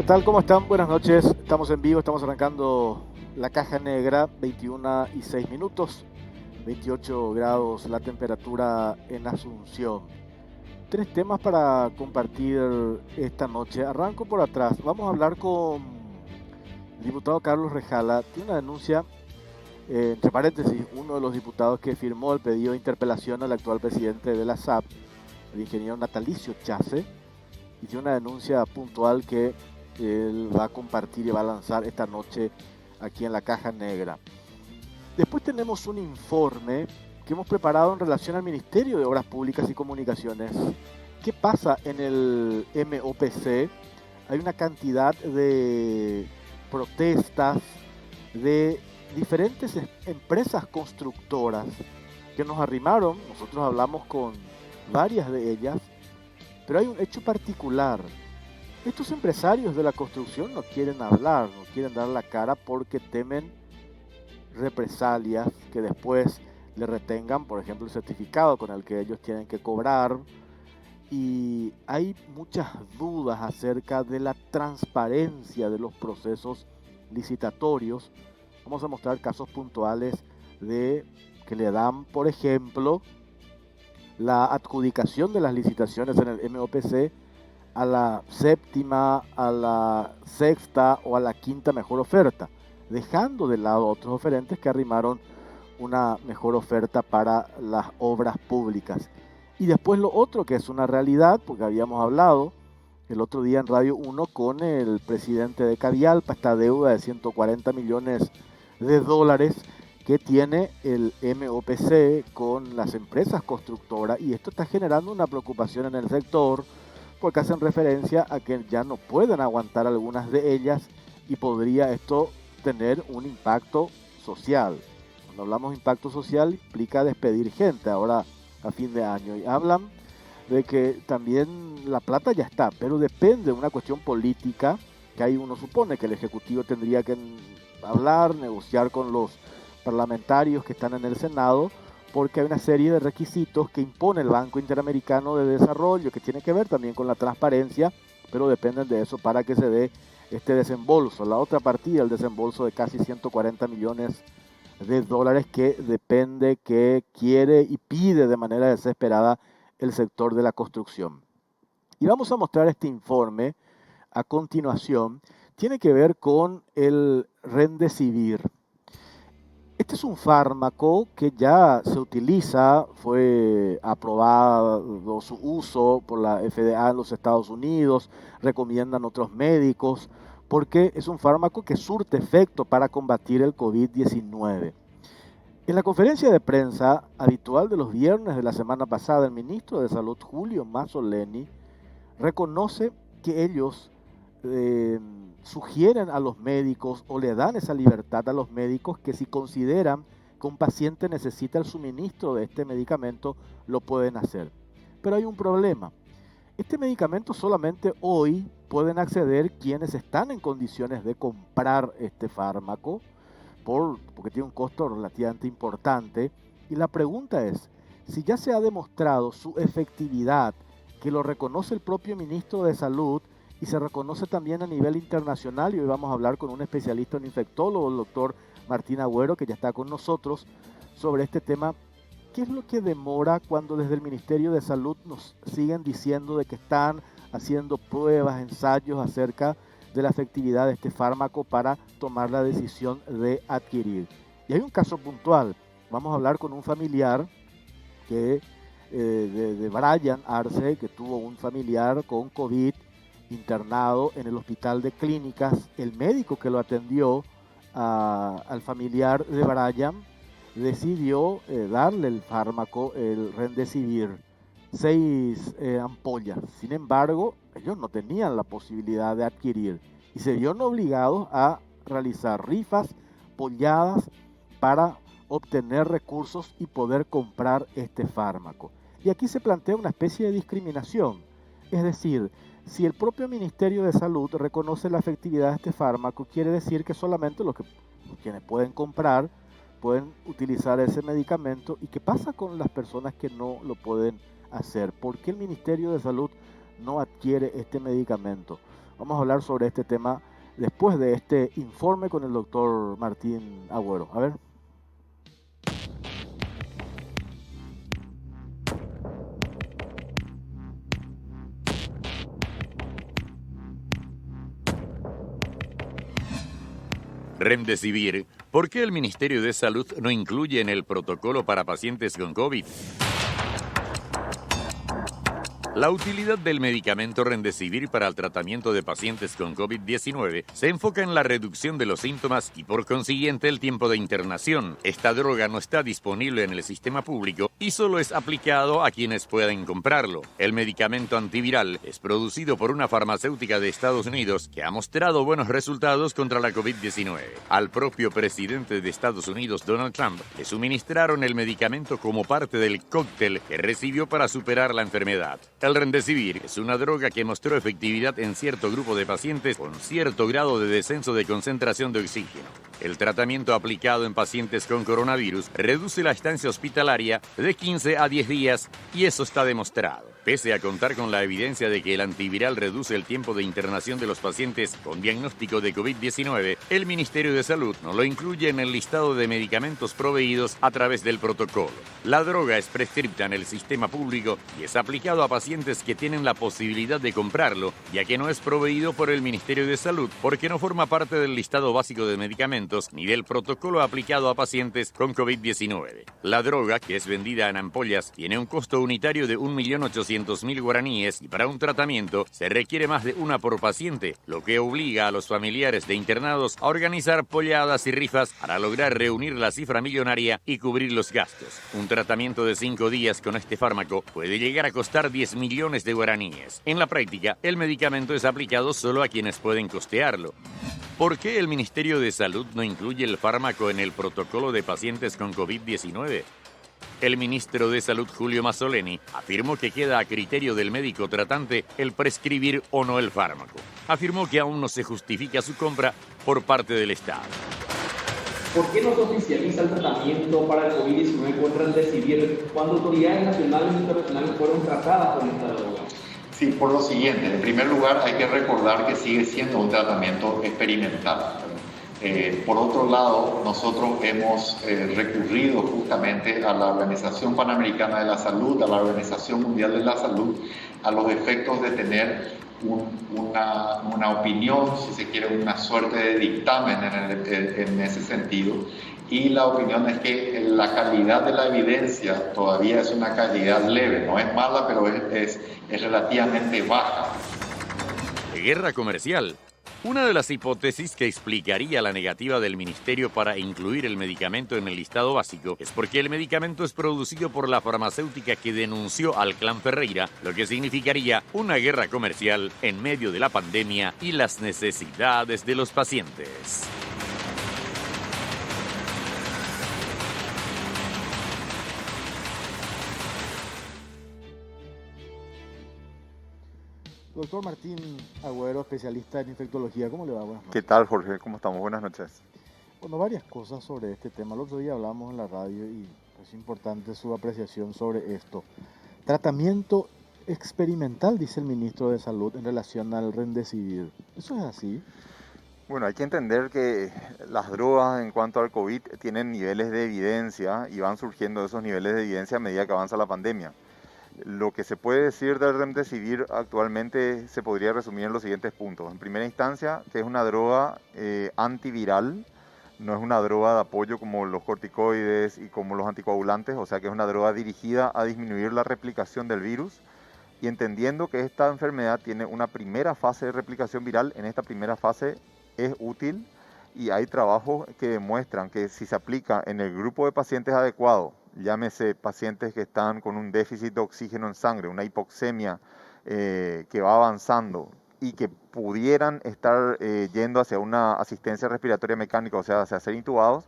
tal? ¿Cómo están? Buenas noches. Estamos en vivo, estamos arrancando la caja negra, 21:06, 28 grados la temperatura en Asunción. Tres temas para compartir esta noche. Arranco por atrás. Vamos a hablar con el diputado Carlos Rejala. Tiene una denuncia, entre paréntesis, uno de los diputados que firmó el pedido de interpelación al actual presidente de la SAP, el ingeniero Natalicio Chase, y tiene una denuncia puntual que él va a compartir y va a lanzar esta noche aquí en la caja negra. Después tenemos un informe que hemos preparado en relación al Ministerio de Obras Públicas y Comunicaciones. ¿Qué pasa en el MOPC? Hay una cantidad de protestas de diferentes empresas constructoras que nos arrimaron. Nosotros hablamos con varias de ellas, pero hay un hecho particular. Estos empresarios de la construcción no quieren hablar, no quieren dar la cara porque temen represalias que después le retengan, por ejemplo, el certificado con el que ellos tienen que cobrar. Y hay muchas dudas acerca de la transparencia de los procesos licitatorios. Vamos a mostrar casos puntuales de que le dan, por ejemplo, la adjudicación de las licitaciones en el MOPC a la séptima, a la sexta o a la quinta mejor oferta, dejando de lado a otros oferentes que arrimaron una mejor oferta para las obras públicas. Y después lo otro que es una realidad, porque habíamos hablado el otro día en Radio 1 con el presidente de Cavialpa, esta deuda de 140 millones de dólares que tiene el MOPC con las empresas constructoras, y esto está generando una preocupación en el sector porque hacen referencia a que ya no pueden aguantar algunas de ellas y podría esto tener un impacto social. Cuando hablamos de impacto social implica despedir gente ahora a fin de año, y hablan de que también la plata ya está, pero depende de una cuestión política que ahí uno supone que el Ejecutivo tendría que hablar, negociar con los parlamentarios que están en el Senado, porque hay una serie de requisitos que impone el Banco Interamericano de Desarrollo que tiene que ver también con la transparencia, pero dependen de eso para que se dé este desembolso. La otra partida, el desembolso de casi 140 millones de dólares que depende, que quiere y pide de manera desesperada el sector de la construcción. Y vamos a mostrar este informe a continuación. Tiene que ver con el Remdesivir. Este es un fármaco que ya se utiliza, fue aprobado su uso por la FDA en los Estados Unidos, recomiendan otros médicos, porque es un fármaco que surte efecto para combatir el COVID-19. En la conferencia de prensa habitual de los viernes de la semana pasada, el ministro de Salud, Julio Mazzoleni, reconoce que ellos sugieren a los médicos o le dan esa libertad a los médicos que si consideran que un paciente necesita el suministro de este medicamento, lo pueden hacer. Pero hay un problema. Este medicamento solamente hoy pueden acceder quienes están en condiciones de comprar este fármaco, porque tiene un costo relativamente importante. Y la pregunta es, si ya se ha demostrado su efectividad, que lo reconoce el propio ministro de Salud y se reconoce también a nivel internacional, y hoy vamos a hablar con un especialista, un infectólogo, el doctor Martín Agüero, que ya está con nosotros sobre este tema. ¿Qué es lo que demora cuando desde el Ministerio de Salud nos siguen diciendo de que están haciendo pruebas, ensayos acerca de la efectividad de este fármaco para tomar la decisión de adquirir? Y hay un caso puntual. Vamos a hablar con un familiar que de Brian Arce, que tuvo un familiar con COVID internado en el hospital de clínicas. El médico que lo atendió al familiar de Brian decidió darle el fármaco, el Remdesivir, 6 ampollas. Sin embargo, ellos no tenían la posibilidad de adquirir y se vieron obligados a realizar rifas, polladas para obtener recursos y poder comprar este fármaco. Y aquí se plantea una especie de discriminación. Es decir, si el propio Ministerio de Salud reconoce la efectividad de este fármaco, quiere decir que solamente quienes pueden comprar pueden utilizar ese medicamento. ¿Y qué pasa con las personas que no lo pueden hacer? ¿Por qué el Ministerio de Salud no adquiere este medicamento? Vamos a hablar sobre este tema después de este informe con el doctor Martín Agüero. A ver. Remdesivir, ¿por qué el Ministerio de Salud no incluye en el protocolo para pacientes con COVID? La utilidad del medicamento Remdesivir para el tratamiento de pacientes con COVID-19 se enfoca en la reducción de los síntomas y por consiguiente el tiempo de internación. Esta droga no está disponible en el sistema público y solo es aplicado a quienes pueden comprarlo. El medicamento antiviral es producido por una farmacéutica de Estados Unidos que ha mostrado buenos resultados contra la COVID-19. Al propio presidente de Estados Unidos, Donald Trump, le suministraron el medicamento como parte del cóctel que recibió para superar la enfermedad. El Remdesivir es una droga que mostró efectividad en cierto grupo de pacientes con cierto grado de descenso de concentración de oxígeno. El tratamiento aplicado en pacientes con coronavirus reduce la estancia hospitalaria de 15 a 10 días y eso está demostrado. Pese a contar con la evidencia de que el antiviral reduce el tiempo de internación de los pacientes con diagnóstico de COVID-19, el Ministerio de Salud no lo incluye en el listado de medicamentos proveídos a través del protocolo. La droga es prescripta en el sistema público y es aplicado a pacientes que tienen la posibilidad de comprarlo, ya que no es proveído por el Ministerio de Salud porque no forma parte del listado básico de medicamentos ni del protocolo aplicado a pacientes con COVID-19. La droga, que es vendida en ampollas, tiene un costo unitario de 1.800.000 guaraníes y para un tratamiento se requiere más de una por paciente, lo que obliga a los familiares de internados a organizar polladas y rifas para lograr reunir la cifra millonaria y cubrir los gastos. Un tratamiento de 5 días con este fármaco puede llegar a costar 10 millones de guaraníes. En la práctica, el medicamento es aplicado solo a quienes pueden costearlo. ¿Por qué el Ministerio de Salud no incluye el fármaco en el protocolo de pacientes con COVID-19? El ministro de Salud, Julio Mazzoleni, afirmó que queda a criterio del médico tratante el prescribir o no el fármaco. Afirmó que aún no se justifica su compra por parte del Estado. ¿Por qué no se oficializa el tratamiento para el COVID-19 con Remdesivir cuando autoridades nacionales e internacionales fueron tratadas con esta droga? Sí, por lo siguiente. En primer lugar, hay que recordar que sigue siendo un tratamiento experimental. Por otro lado, nosotros hemos recurrido justamente a la Organización Panamericana de la Salud, a la Organización Mundial de la Salud, a los efectos de tener una opinión, si se quiere, una suerte de dictamen en ese sentido. Y la opinión es que la calidad de la evidencia todavía es una calidad leve, no es mala, pero es relativamente baja. Guerra comercial. Una de las hipótesis que explicaría la negativa del ministerio para incluir el medicamento en el listado básico es porque el medicamento es producido por la farmacéutica que denunció al clan Ferreira, lo que significaría una guerra comercial en medio de la pandemia y las necesidades de los pacientes. Doctor Martín Agüero, especialista en infectología, ¿cómo le va? Buenas noches. ¿Qué tal, Jorge? ¿Cómo estamos? Buenas noches. Bueno, varias cosas sobre este tema. El otro día hablamos en la radio y es importante su apreciación sobre esto. Tratamiento experimental, dice el ministro de Salud, en relación al Remdesivir. ¿Eso es así? Bueno, hay que entender que las drogas en cuanto al COVID tienen niveles de evidencia y van surgiendo esos niveles de evidencia a medida que avanza la pandemia. Lo que se puede decir del Remdesivir actualmente se podría resumir en los siguientes puntos. En primera instancia, que es una droga antiviral, no es una droga de apoyo como los corticoides y como los anticoagulantes, o sea que es una droga dirigida a disminuir la replicación del virus. Y entendiendo que esta enfermedad tiene una primera fase de replicación viral, en esta primera fase es útil y hay trabajos que demuestran que si se aplica en el grupo de pacientes adecuado, llámese pacientes que están con un déficit de oxígeno en sangre, una hipoxemia que va avanzando y que pudieran estar yendo hacia una asistencia respiratoria mecánica, o sea, hacia ser intubados,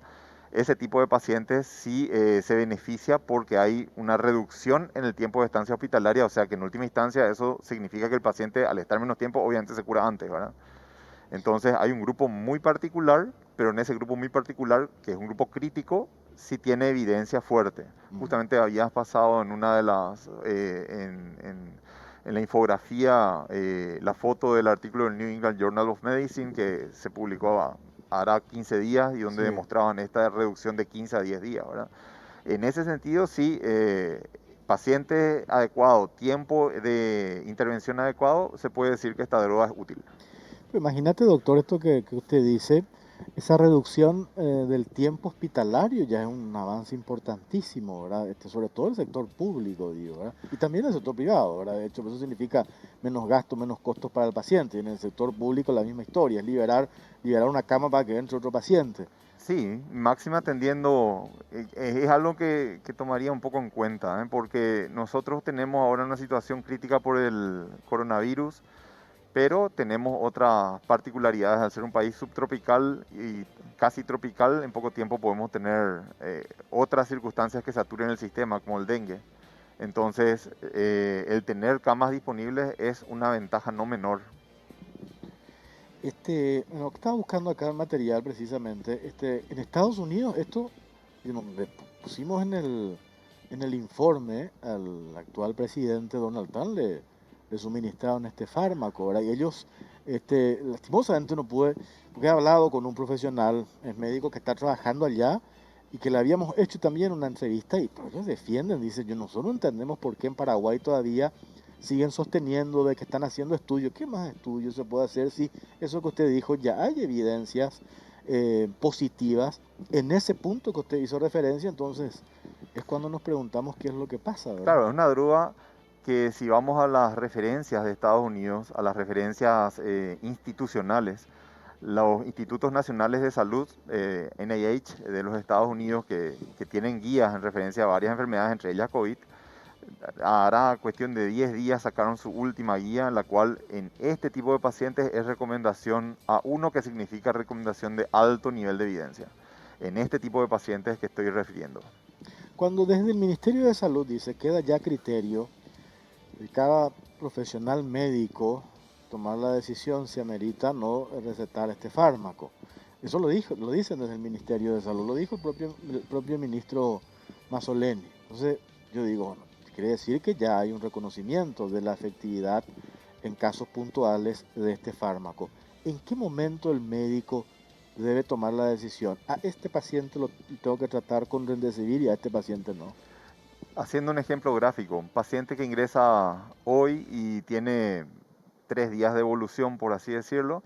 ese tipo de pacientes sí se beneficia porque hay una reducción en el tiempo de estancia hospitalaria, o sea que en última instancia eso significa que el paciente al estar menos tiempo obviamente se cura antes, ¿verdad? Entonces hay un grupo muy particular, pero en ese grupo muy particular, que es un grupo crítico, sí tiene evidencia fuerte. Justamente habías pasado en una de las en la infografía la foto del artículo del New England Journal of Medicine que se publicó hará 15 días y donde Sí. demostraban esta reducción de 15 a 10 días, ¿verdad? En ese sentido, sí, paciente adecuado, tiempo de intervención adecuado, se puede decir que esta droga es útil. Pero imagínate, doctor, esto que usted dice, esa reducción del tiempo hospitalario ya es un avance importantísimo, ¿verdad? Sobre todo el sector público, digo, ¿verdad? Y también el sector privado, ¿verdad? De hecho, eso significa menos gastos, menos costos para el paciente. Y en el sector público la misma historia, es liberar una cama para que entre otro paciente. Sí, máxima atendiendo, es algo que tomaría un poco en cuenta, porque nosotros tenemos ahora una situación crítica por el coronavirus, pero tenemos otras particularidades. Al ser un país subtropical y casi tropical, en poco tiempo podemos tener otras circunstancias que saturen el sistema, como el dengue. Entonces, el tener camas disponibles es una ventaja no menor. Bueno, estaba buscando acá el material precisamente. En Estados Unidos, le pusimos en el informe al actual presidente Donald Trump, le suministraron este fármaco, ¿verdad? Y ellos, lastimosamente no pude, porque he hablado con un profesional, es médico que está trabajando allá y que le habíamos hecho también una entrevista y pues, ellos defienden, dicen, nosotros no entendemos por qué en Paraguay todavía siguen sosteniendo de que están haciendo estudios. ¿Qué más estudios se puede hacer si eso que usted dijo ya hay evidencias positivas en ese punto que usted hizo referencia? Entonces es cuando nos preguntamos qué es lo que pasa, ¿verdad? Claro, es una droga que si vamos a las referencias de Estados Unidos, a las referencias institucionales, los Institutos Nacionales de Salud, NIH, de los Estados Unidos, que tienen guías en referencia a varias enfermedades, entre ellas COVID, hará cuestión de 10 días sacaron su última guía, en la cual en este tipo de pacientes es recomendación A1, que significa recomendación de alto nivel de evidencia. En este tipo de pacientes que estoy refiriendo. Cuando desde el Ministerio de Salud dice queda ya a criterio de cada profesional médico tomar la decisión si amerita no recetar este fármaco. Eso lo dicen desde el Ministerio de Salud, lo dijo el propio ministro Mazzoleni. Entonces yo digo, bueno, quiere decir que ya hay un reconocimiento de la efectividad en casos puntuales de este fármaco. ¿En qué momento el médico debe tomar la decisión? A este paciente lo tengo que tratar con Remdesivir y a este paciente no. Haciendo un ejemplo gráfico, un paciente que ingresa hoy y tiene 3 días de evolución, por así decirlo,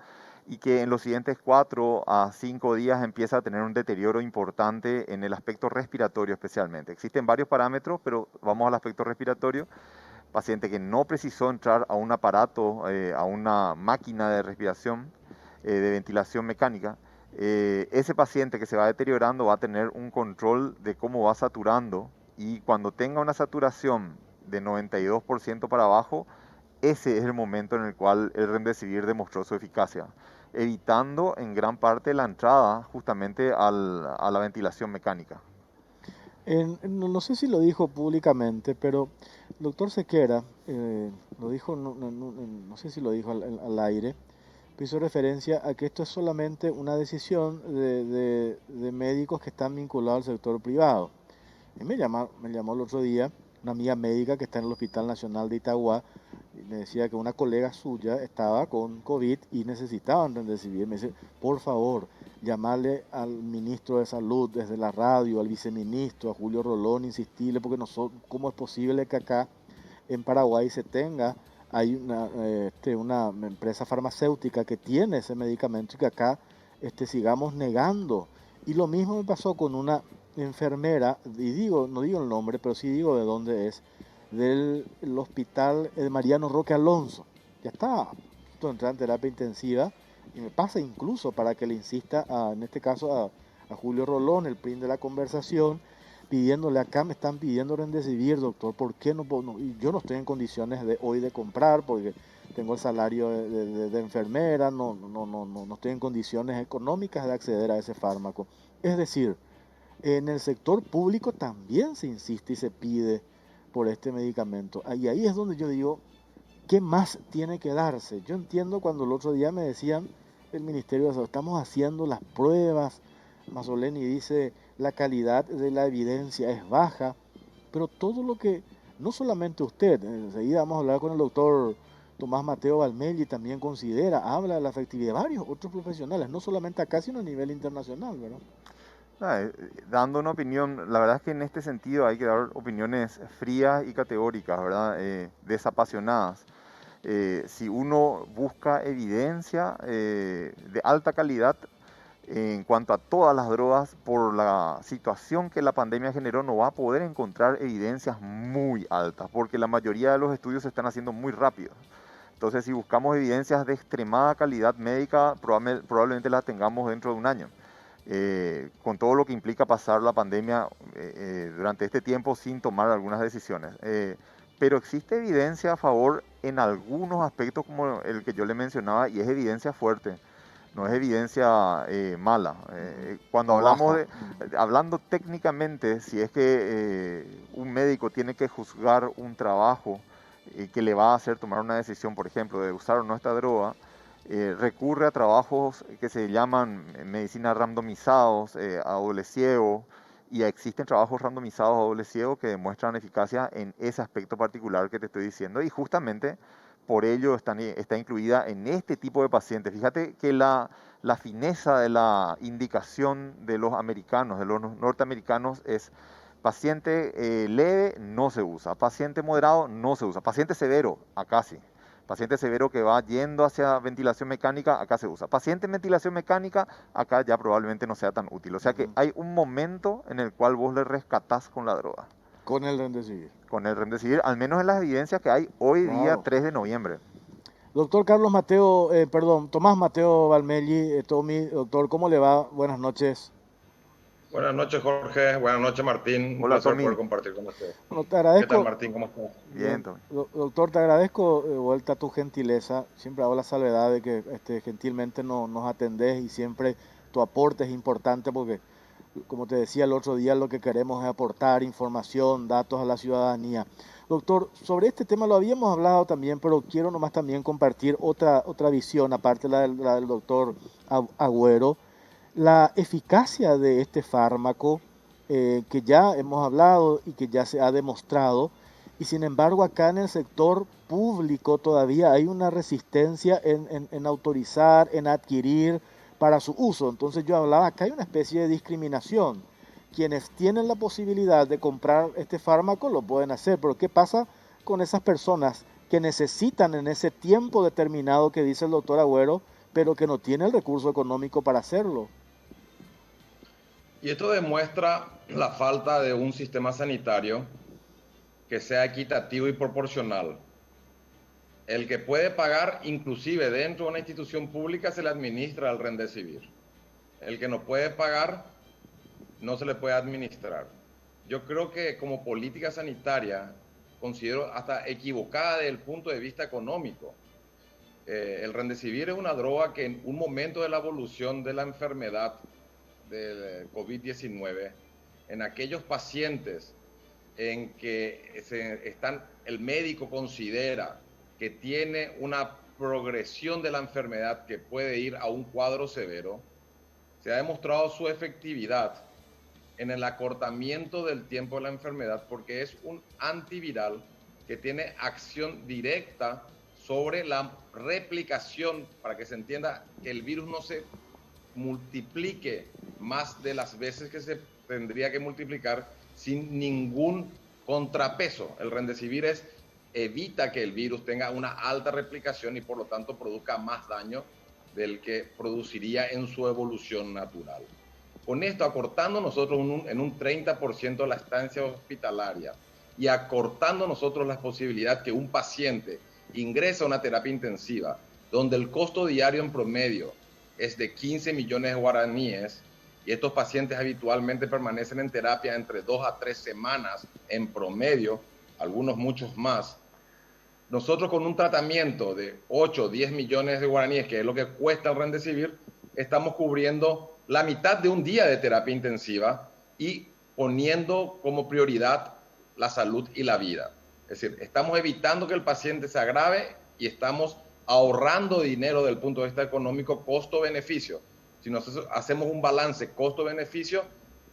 y que en los siguientes 4 a 5 días empieza a tener un deterioro importante en el aspecto respiratorio especialmente. Existen varios parámetros, pero vamos al aspecto respiratorio. Paciente que no precisó entrar a un aparato, a una máquina de respiración, de ventilación mecánica, ese paciente que se va deteriorando va a tener un control de cómo va saturando, y cuando tenga una saturación de 92% para abajo, ese es el momento en el cual el Remdesivir demostró su eficacia, evitando en gran parte la entrada justamente a la ventilación mecánica. No sé si lo dijo públicamente, pero el doctor Sequera lo dijo, no sé si lo dijo al aire, pero hizo referencia a que esto es solamente una decisión de médicos que están vinculados al sector privado. Y me llamó el otro día una amiga médica que está en el Hospital Nacional de Itagua y me decía que una colega suya estaba con COVID y necesitaban Remdesivir. Me dice, por favor, llamarle al ministro de Salud desde la radio, al viceministro, a Julio Rolón, insistirle, porque ¿cómo es posible que acá en Paraguay hay una empresa farmacéutica que tiene ese medicamento y que acá sigamos negando? Y lo mismo me pasó con una enfermera, y no digo el nombre, pero sí digo de dónde es, del hospital Mariano Roque Alonso. Ya está, esto entra en terapia intensiva y me pasa incluso para que le insista, en este caso a Julio Rolón, el PRIN de la conversación, pidiéndole acá, me están pidiendo Remdesivir, doctor, ¿por qué no puedo? Y yo no estoy en condiciones hoy de comprar porque tengo el salario de enfermera, no estoy en condiciones económicas de acceder a ese fármaco. Es decir, en el sector público también se insiste y se pide por este medicamento. Y ahí es donde yo digo, ¿qué más tiene que darse? Yo entiendo cuando el otro día me decían el Ministerio de Salud, estamos haciendo las pruebas, Mazzoleni dice, la calidad de la evidencia es baja, pero todo lo que no solamente usted, enseguida vamos a hablar con el doctor Tomás Mateo Valmelli, también considera, habla de la efectividad de varios otros profesionales, no solamente acá, sino a nivel internacional, ¿verdad? Dando una opinión, la verdad es que en este sentido hay que dar opiniones frías y categóricas, ¿verdad? Desapasionadas. Si uno busca evidencia de alta calidad en cuanto a todas las drogas, por la situación que la pandemia generó, no va a poder encontrar evidencias muy altas, porque la mayoría de los estudios se están haciendo muy rápido. Entonces, si buscamos evidencias de extremada calidad médica, probablemente las tengamos dentro de un año. Con todo lo que implica pasar la pandemia durante este tiempo sin tomar algunas decisiones. Pero existe evidencia a favor en algunos aspectos como el que yo le mencionaba, y es evidencia fuerte, no es evidencia mala. Cuando hablamos hablando técnicamente, si es que un médico tiene que juzgar un trabajo que le va a hacer tomar una decisión, por ejemplo, de usar o no esta droga, recurre a trabajos que se llaman medicina randomizados, a doble ciego, y existen trabajos randomizados a doble ciego que demuestran eficacia en ese aspecto particular que te estoy diciendo, y justamente por ello está incluida en este tipo de pacientes. Fíjate que la fineza de la indicación de los americanos, de los norteamericanos, es paciente leve no se usa, paciente moderado no se usa, paciente severo acá sí. Paciente severo que va yendo hacia ventilación mecánica, acá se usa. Paciente en ventilación mecánica, acá ya probablemente no sea tan útil. O sea que hay un momento en el cual vos le rescatás con la droga. Con el Remdesivir. Con el Remdesivir, al menos en las evidencias que hay hoy día, Claro. 3 de noviembre. Doctor Tomás Mateo Valmelli, Tommy, doctor, ¿cómo le va? Buenas noches. Buenas noches, Jorge. Buenas noches, Martín. Un Hola, placer Tommy. poder compartir con usted. Bueno, te ¿Qué tal, agradezco. Martín? ¿Cómo estás? Bien, Tommy. Doctor, te agradezco de vuelta tu gentileza. Siempre hago la salvedad de que gentilmente nos atendés y siempre tu aporte es importante porque, como te decía el otro día, lo que queremos es aportar información, datos a la ciudadanía. Doctor, sobre este tema lo habíamos hablado también, pero quiero nomás también compartir otra visión, aparte la del doctor Agüero, la eficacia de este fármaco que ya hemos hablado y que ya se ha demostrado, y sin embargo acá en el sector público todavía hay una resistencia en autorizar, en adquirir para su uso. Entonces yo hablaba, acá hay una especie de discriminación. Quienes tienen la posibilidad de comprar este fármaco lo pueden hacer, pero ¿qué pasa con esas personas que necesitan en ese tiempo determinado que dice el doctor Agüero, pero que no tienen el recurso económico para hacerlo? Y esto demuestra la falta de un sistema sanitario que sea equitativo y proporcional. El que puede pagar, inclusive dentro de una institución pública, se le administra el Remdesivir. El que no puede pagar, no se le puede administrar. Yo creo que como política sanitaria, considero hasta equivocada desde el punto de vista económico. El Remdesivir es una droga que en un momento de la evolución de la enfermedad del COVID-19, en aquellos pacientes en que el médico considera que tiene una progresión de la enfermedad que puede ir a un cuadro severo, se ha demostrado su efectividad en el acortamiento del tiempo de la enfermedad, porque es un antiviral que tiene acción directa sobre la replicación, para que se entienda que el virus no se multiplique más de las veces que se tendría que multiplicar sin ningún contrapeso. El Remdesivir evita que el virus tenga una alta replicación y por lo tanto produzca más daño del que produciría en su evolución natural. Con esto, acortando nosotros en un 30% la estancia hospitalaria y acortando nosotros la posibilidad que un paciente ingrese a una terapia intensiva, donde el costo diario en promedio es de 15 millones de guaraníes, y estos pacientes habitualmente permanecen en terapia entre 2 a 3 semanas en promedio, algunos muchos más. Nosotros con un tratamiento de 8 o 10 millones de guaraníes, que es lo que cuesta el Remdesivir, estamos cubriendo la mitad de un día de terapia intensiva y poniendo como prioridad la salud y la vida. Es decir, estamos evitando que el paciente se agrave y estamos ahorrando dinero desde el punto de vista económico, costo-beneficio. Si nosotros hacemos un balance costo-beneficio,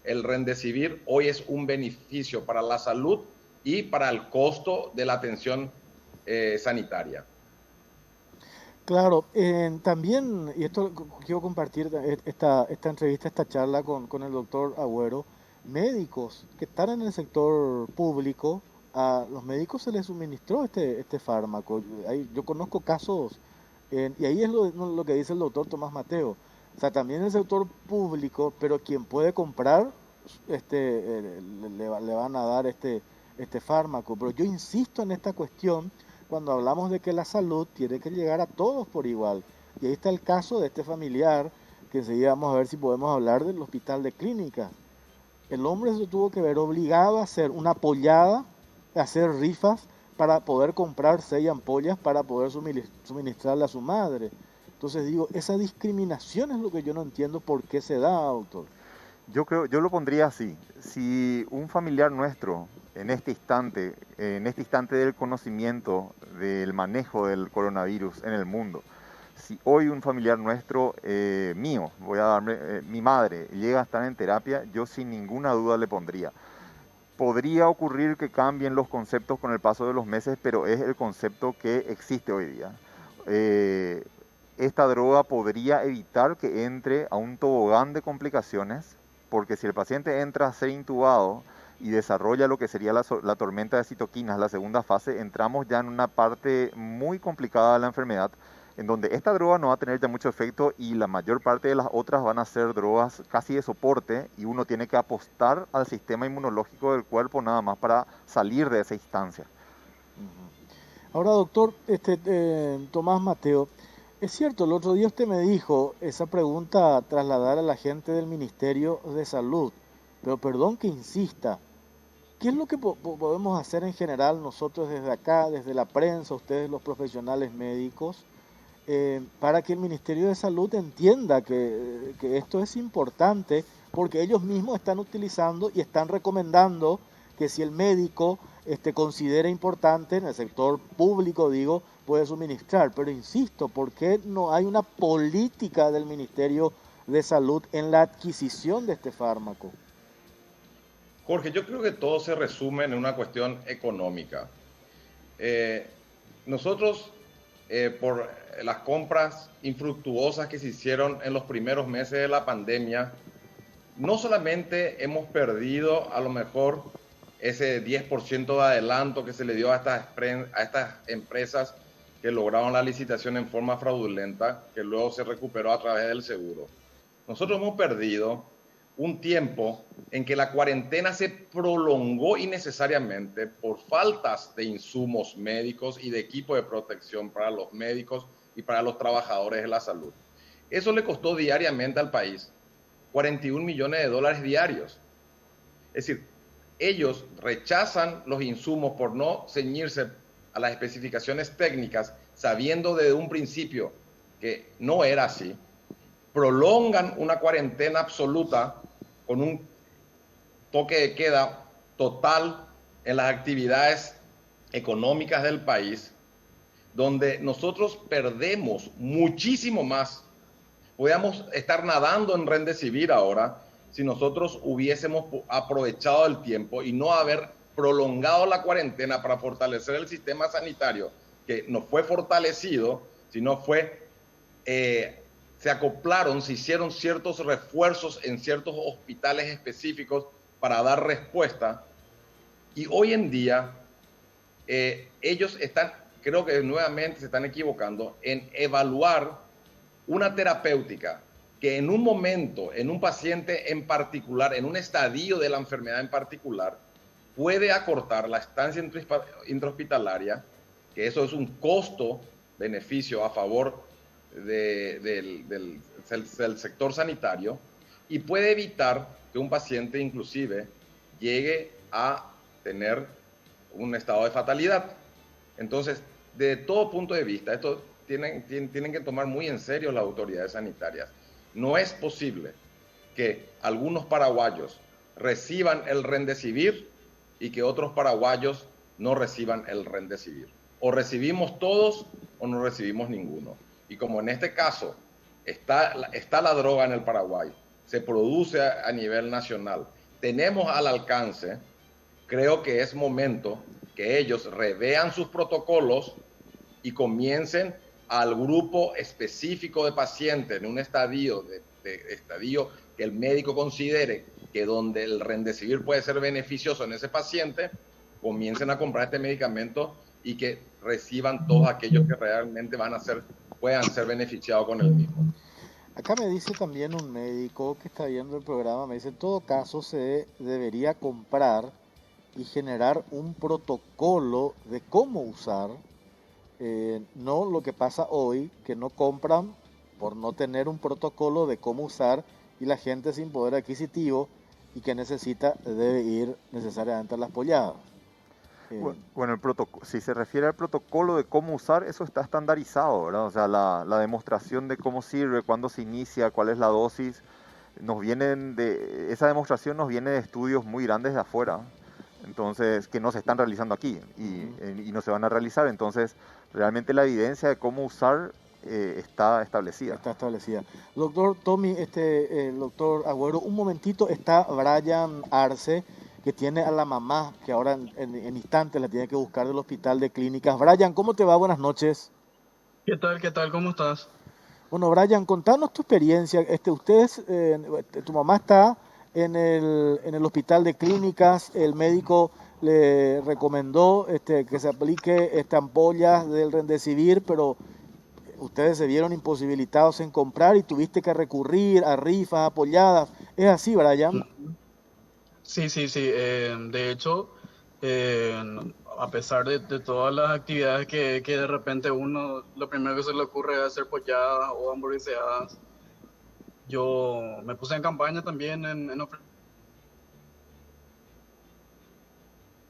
el Remdesivir hoy es un beneficio para la salud y para el costo de la atención sanitaria. Claro, también, y esto quiero compartir esta entrevista, esta charla con el doctor Agüero, médicos que están en el sector público, a los médicos se les suministró este fármaco. Yo conozco casos, y ahí es lo que dice el doctor Tomás Mateo. O sea, también en el sector público, pero quien puede comprar, le van a dar este fármaco. Pero yo insisto en esta cuestión cuando hablamos de que la salud tiene que llegar a todos por igual. Y ahí está el caso de este familiar, que enseguida vamos a ver si podemos hablar del hospital de clínicas. El hombre se tuvo que ver obligado a hacer una pollada, a hacer rifas para poder comprar 6 ampollas para poder suministrarle a su madre. Entonces digo, esa discriminación es lo que yo no entiendo por qué se da, doctor. Yo lo pondría así. Si un familiar nuestro, en este instante del conocimiento del manejo del coronavirus en el mundo, si hoy un familiar nuestro, mío, mi madre, llega a estar en terapia, yo sin ninguna duda le pondría. Podría ocurrir que cambien los conceptos con el paso de los meses, pero es el concepto que existe hoy día. Esta droga podría evitar que entre a un tobogán de complicaciones, porque si el paciente entra a ser intubado y desarrolla lo que sería la tormenta de citoquinas, la segunda fase, entramos ya en una parte muy complicada de la enfermedad, en donde esta droga no va a tener ya mucho efecto y la mayor parte de las otras van a ser drogas casi de soporte y uno tiene que apostar al sistema inmunológico del cuerpo nada más para salir de esa instancia. Ahora, doctor, Tomás Mateo, es cierto, el otro día usted me dijo esa pregunta a trasladar a la gente del Ministerio de Salud, pero perdón que insista, ¿qué es lo que podemos hacer en general nosotros desde acá, desde la prensa, ustedes los profesionales médicos, para que el Ministerio de Salud entienda que esto es importante, porque ellos mismos están utilizando y están recomendando que si el médico considera importante, en el sector público digo, puede suministrar? Pero insisto, ¿por qué no hay una política del Ministerio de Salud en la adquisición de este fármaco? Jorge, yo creo que todo se resume en una cuestión económica. Nosotros, por las compras infructuosas que se hicieron en los primeros meses de la pandemia, no solamente hemos perdido a lo mejor ese 10% de adelanto que se le dio a estas empresas que lograron la licitación en forma fraudulenta, que luego se recuperó a través del seguro. Nosotros hemos perdido un tiempo en que la cuarentena se prolongó innecesariamente por faltas de insumos médicos y de equipo de protección para los médicos y para los trabajadores de la salud. Eso le costó diariamente al país 41 millones de dólares diarios. Es decir, ellos rechazan los insumos por no ceñirse a las especificaciones técnicas, sabiendo desde un principio que no era así, prolongan una cuarentena absoluta con un toque de queda total en las actividades económicas del país, donde nosotros perdemos muchísimo más. Podríamos estar nadando en Remdesivir ahora si nosotros hubiésemos aprovechado el tiempo y no haber prolongado la cuarentena para fortalecer el sistema sanitario, que no fue fortalecido, sino fue, se acoplaron, se hicieron ciertos refuerzos en ciertos hospitales específicos para dar respuesta. Y hoy en día ellos están, creo que nuevamente se están equivocando en evaluar una terapéutica que en un momento, en un paciente en particular, en un estadio de la enfermedad en particular, puede acortar la estancia intrahospitalaria, que eso es un costo-beneficio a favor del sector sanitario, y puede evitar que un paciente inclusive llegue a tener un estado de fatalidad. Entonces, de todo punto de vista, esto tienen que tomar muy en serio las autoridades sanitarias. No es posible que algunos paraguayos reciban el Remdesivir y que otros paraguayos no reciban el Remdesivir. O recibimos todos o no recibimos ninguno. Y como en este caso está la droga en el Paraguay, se produce a nivel nacional, tenemos al alcance creo que es momento que ellos revean sus protocolos y comiencen al grupo específico de pacientes en un estadio que el médico considere que donde el Remdesivir puede ser beneficioso en ese paciente, comiencen a comprar este medicamento y que reciban todos aquellos que realmente puedan ser beneficiados con el mismo. Acá me dice también un médico que está viendo el programa, me dice, en todo caso se debería comprar y generar un protocolo de cómo usar, no lo que pasa hoy, que no compran por no tener un protocolo de cómo usar y la gente sin poder adquisitivo y que necesita debe ir necesariamente a las polladas. Bueno, si se refiere al protocolo de cómo usar, eso está estandarizado, ¿verdad? O sea, la demostración de cómo sirve, cuándo se inicia, cuál es la dosis, esa demostración nos viene de estudios muy grandes de afuera, entonces, que no se están realizando aquí y no se van a realizar. Entonces, realmente la evidencia de cómo usar está establecida. Está establecida. Doctor Tommy, el doctor Agüero, un momentito, está Brian Arce, que tiene a la mamá, que ahora en instantes la tiene que buscar del hospital de clínicas. Brian, ¿cómo te va? Buenas noches. ¿Qué tal? ¿Qué tal? ¿Cómo estás? Bueno, Brian, contanos tu experiencia. Tu mamá está en el hospital de clínicas, el médico le recomendó que se aplique ampollas del Remdesivir, pero ustedes se vieron imposibilitados en comprar y tuviste que recurrir a rifas apoyadas. ¿Es así, Brian? Sí, sí, sí. De hecho, eh, a pesar de todas las actividades que de repente uno, lo primero que se le ocurre es hacer polladas o hamburgueseadas, yo me puse en campaña también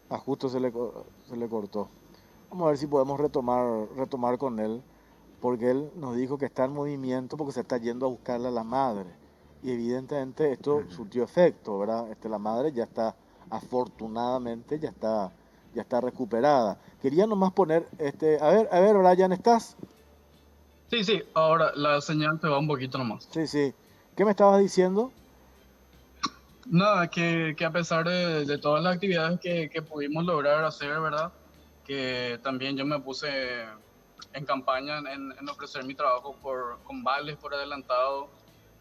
Justo se le cortó. Vamos a ver si podemos retomar con él, porque él nos dijo que está en movimiento porque se está yendo a buscarle a la madre. Y evidentemente esto surtió efecto, ¿verdad? La madre ya está, afortunadamente, ya está recuperada. Quería nomás poner, a ver, Brian, ¿estás? Sí, sí, ahora la señal te va un poquito nomás. Sí, sí. ¿Qué me estabas diciendo? Nada, que a pesar de todas las actividades que pudimos lograr hacer, ¿verdad? Que también yo me puse en campaña en ofrecer mi trabajo con vales por adelantado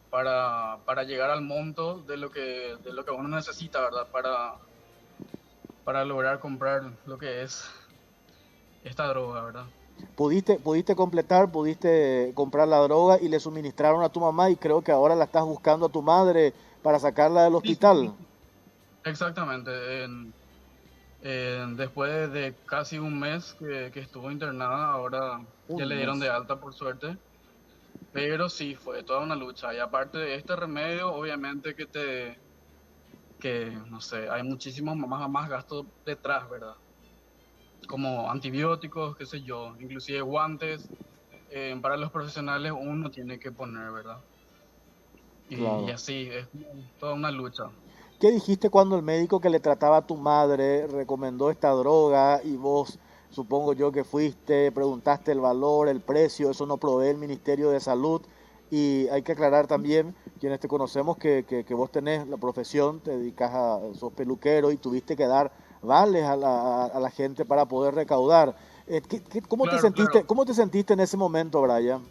para llegar al monto de lo que uno necesita, ¿verdad? Para lograr comprar lo que es esta droga, ¿verdad? Pudiste comprar la droga y le suministraron a tu mamá y creo que ahora la estás buscando a tu madre para sacarla del Sí, hospital. exactamente. Después de casi un mes que estuvo internada, ahora ya le dieron de alta por suerte. Pero sí, fue toda una lucha. Y aparte de este remedio, obviamente no sé, hay muchísimos más gastos detrás, ¿verdad? Como antibióticos, qué sé yo, inclusive guantes. Para los profesionales uno tiene que poner, ¿verdad? Y Claro. así, es toda una lucha. ¿Qué dijiste cuando el médico que le trataba a tu madre recomendó esta droga y vos, supongo yo que fuiste, preguntaste el valor, el precio, eso no provee el Ministerio de Salud? Y hay que aclarar también, quienes te conocemos, que vos tenés la profesión, sos peluquero y tuviste que dar vales a la gente para poder recaudar. Claro, claro. ¿Cómo te sentiste en ese momento, Brian?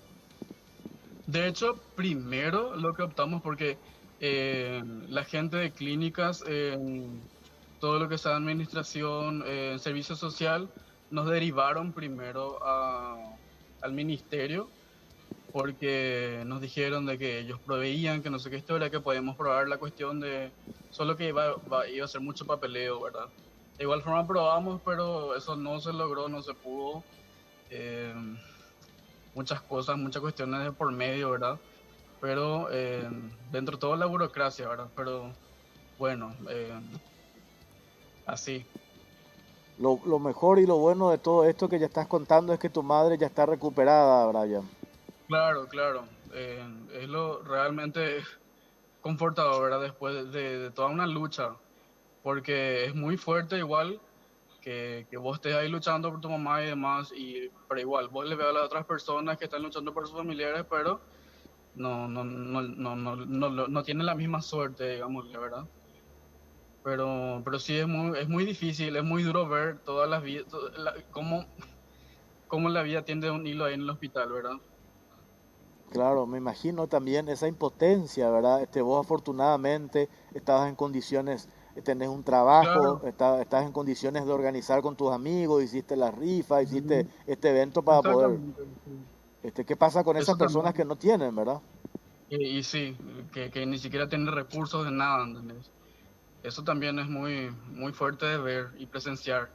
De hecho, primero lo que optamos porque la gente de clínicas, todo lo que es administración, servicio social, nos derivaron primero al ministerio porque nos dijeron de que ellos proveían, que no sé qué historia, que podíamos probar la cuestión de, solo que iba a ser mucho papeleo, ¿verdad? De igual forma probamos, pero eso no se logró, no se pudo. eh, Muchas cosas, muchas cuestiones de por medio, ¿verdad? Pero dentro de toda la burocracia, ¿verdad? Pero bueno, así. Lo mejor y lo bueno de todo esto que ya estás contando es que tu madre ya está recuperada, Brian. Claro, claro. Es lo realmente confortador, ¿verdad? Después de toda una lucha, porque es muy fuerte igual que vos estés ahí luchando por tu mamá y demás, pero igual vos le ves a las otras personas que están luchando por sus familiares, pero no tienen la misma suerte, digamos, ¿verdad? Pero sí es muy difícil, es muy duro ver todas las vidas, cómo la vida tiende un hilo ahí en el hospital, ¿verdad? Claro, me imagino también esa impotencia, ¿verdad? Vos afortunadamente estabas en condiciones, tenés un trabajo, Claro, estás en condiciones de organizar con tus amigos, hiciste la rifa, hiciste ujú, este evento para poder, exactamente, sí. ¿qué pasa con esas Eso personas que también, no tienen, ¿verdad? y sí, que ni siquiera tiene recursos de nada, ¿entendés? Eso también es muy, muy fuerte de ver y presenciar.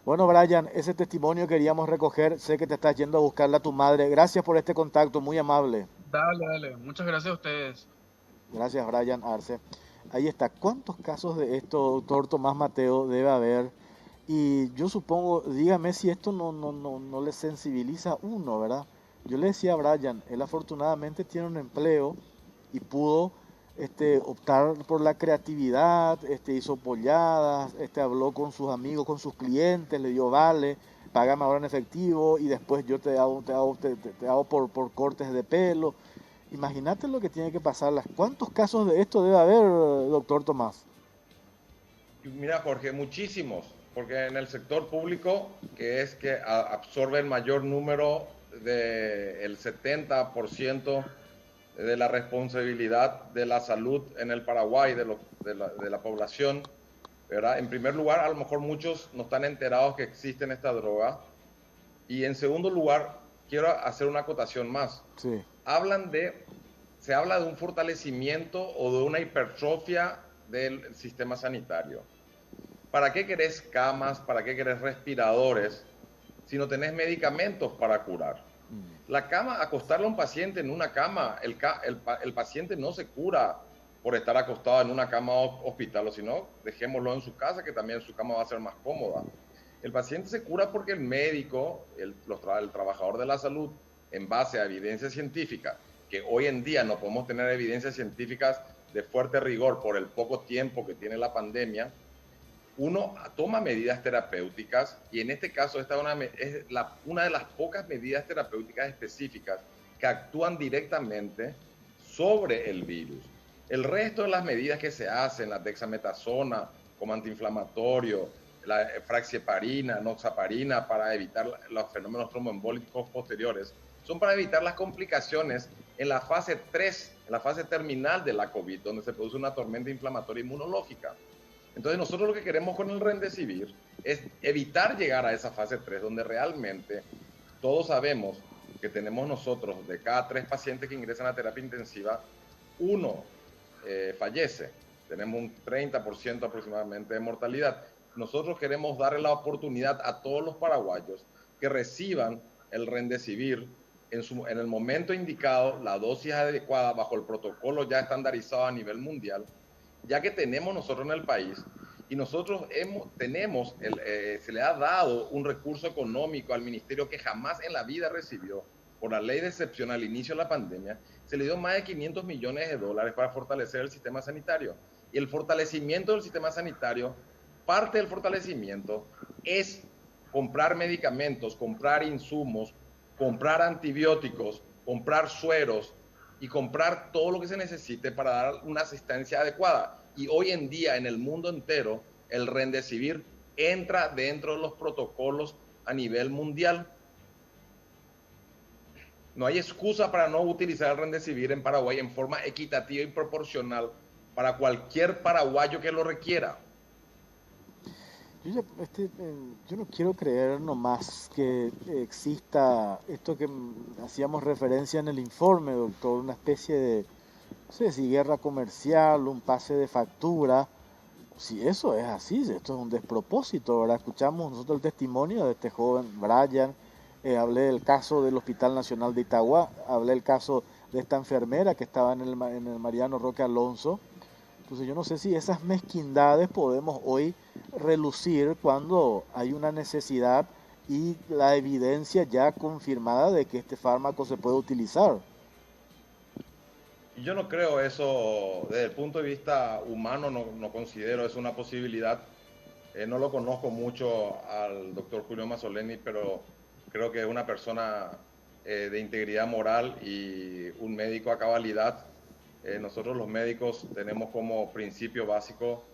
Bueno, Brian, ese testimonio queríamos recoger, sé que te estás yendo a buscarla a tu madre, gracias por este contacto, muy amable. Dale, dale, muchas gracias a ustedes. Gracias, Brian Arce. Ahí está. ¿Cuántos casos de esto, doctor Tomás Mateo, debe haber? Y yo supongo, dígame si esto no le sensibiliza a uno, ¿verdad? Yo le decía a Brian, él afortunadamente tiene un empleo y pudo optar por la creatividad, hizo polladas, habló con sus amigos, con sus clientes, le dio vale, págame ahora en efectivo y después yo te hago por cortes de pelo. Imagínate lo que tiene que pasar. ¿Cuántos casos de esto debe haber, doctor Tomás? Y mira, Jorge, muchísimos, porque en el sector público, que es que absorbe el mayor número del 70% de la responsabilidad de la salud en el Paraguay, de la población, ¿verdad? En primer lugar, a lo mejor muchos no están enterados que existen esta droga. Y en segundo lugar, quiero hacer una acotación más. Sí. Hablan de, Se habla de un fortalecimiento o de una hipertrofia del sistema sanitario. ¿Para qué querés camas? ¿Para qué querés respiradores si no tenés medicamentos para curar? La cama, acostarle a un paciente en una cama, el paciente no se cura por estar acostado en una cama hospital, o si no, dejémoslo en su casa, que también su cama va a ser más cómoda. El paciente se cura porque el médico, el trabajador de la salud, en base a evidencia científica, que hoy en día no podemos tener evidencias científicas de fuerte rigor por el poco tiempo que tiene la pandemia, uno toma medidas terapéuticas y en este caso esta es una de las pocas medidas terapéuticas específicas que actúan directamente sobre el virus. El resto de las medidas que se hacen, la dexametasona como antiinflamatorio, la fraxeparina, noxaparina para evitar los fenómenos tromboembólicos posteriores, son para evitar las complicaciones en la fase 3, en la fase terminal de la COVID, donde se produce una tormenta inflamatoria inmunológica. Entonces nosotros lo que queremos con el Remdesivir es evitar llegar a esa fase 3, donde realmente todos sabemos que tenemos nosotros, de cada 3 pacientes que ingresan a terapia intensiva, uno fallece. Tenemos un 30% aproximadamente de mortalidad. Nosotros queremos darle la oportunidad a todos los paraguayos que reciban el Remdesivir en el momento indicado, la dosis adecuada, bajo el protocolo ya estandarizado a nivel mundial, ya que tenemos nosotros en el país y nosotros se le ha dado un recurso económico al ministerio que jamás en la vida recibió por la ley de excepción al inicio de la pandemia, se le dio más de 500 millones de dólares para fortalecer el sistema sanitario. Y el fortalecimiento del sistema sanitario, parte del fortalecimiento es comprar medicamentos, comprar insumos, comprar antibióticos, comprar sueros, y comprar todo lo que se necesite para dar una asistencia adecuada. Y hoy en día en el mundo entero el Remdesivir entra dentro de los protocolos a nivel mundial. No hay excusa para no utilizar el Remdesivir en Paraguay en forma equitativa y proporcional para cualquier paraguayo que lo requiera. Yo no quiero creer nomás que exista esto que hacíamos referencia en el informe, doctor, una especie de, no sé si guerra comercial, un pase de factura. Si eso es así, esto es un despropósito, ¿verdad? Escuchamos nosotros el testimonio de este joven Brian, hablé del caso del Hospital Nacional de Itagua, hablé del caso de esta enfermera que estaba en el Mariano Roque Alonso. Entonces yo no sé si esas mezquindades podemos hoy relucir cuando hay una necesidad y la evidencia ya confirmada de que este fármaco se puede utilizar. Y yo no creo eso, desde el punto de vista humano, no considero eso una posibilidad. No lo conozco mucho al doctor Julio Mazzoleni, pero creo que es una persona de integridad moral y un médico a cabalidad. Nosotros los médicos tenemos como principio básico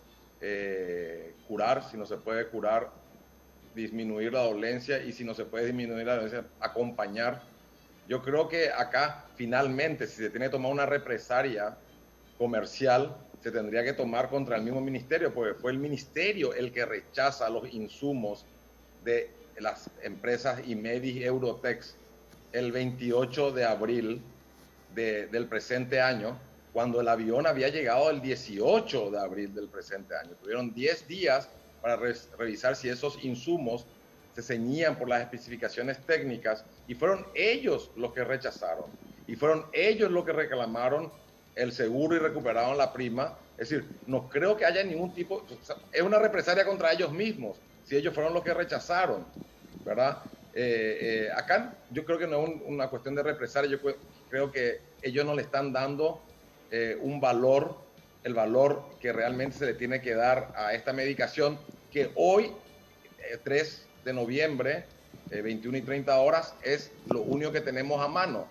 curar, si no se puede curar, disminuir la dolencia, y si no se puede disminuir la dolencia, acompañar. Yo creo que acá finalmente, si se tiene que tomar una represalia comercial, se tendría que tomar contra el mismo ministerio, porque fue el ministerio el que rechaza los insumos de las empresas Imedis y Eurotex el 28 de abril del presente año, cuando el avión había llegado el 18 de abril del presente año. Tuvieron 10 días para revisar si esos insumos se ceñían por las especificaciones técnicas, y fueron ellos los que rechazaron, y fueron ellos los que reclamaron el seguro y recuperaron la prima. Es decir, no creo que haya ningún tipo, es una represalia contra ellos mismos, si ellos fueron los que rechazaron, ¿verdad? Acá yo creo que no es una cuestión de represalia, yo creo que ellos no le están dando un valor, el valor que realmente se le tiene que dar a esta medicación, que hoy, 3 de noviembre, 21 y 30 horas, es lo único que tenemos a mano.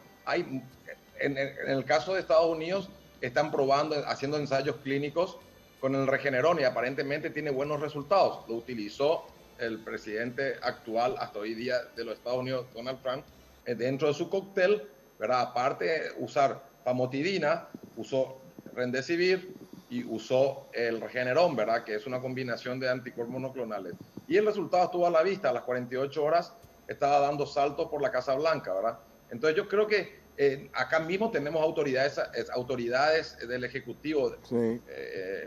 En el caso de Estados Unidos, están probando, haciendo ensayos clínicos con el Regeneron, y aparentemente tiene buenos resultados. Lo utilizó el presidente actual hasta hoy día de los Estados Unidos, Donald Trump, dentro de su cóctel, ¿verdad? Aparte de usar famotidina, usó Remdesivir y usó el Regeneron, ¿verdad? Que es una combinación de anticuerpos monoclonales. Y el resultado estuvo a la vista. A las 48 horas estaba dando saltos por la Casa Blanca, ¿verdad? Entonces yo creo que acá mismo tenemos autoridades del Ejecutivo. Sí,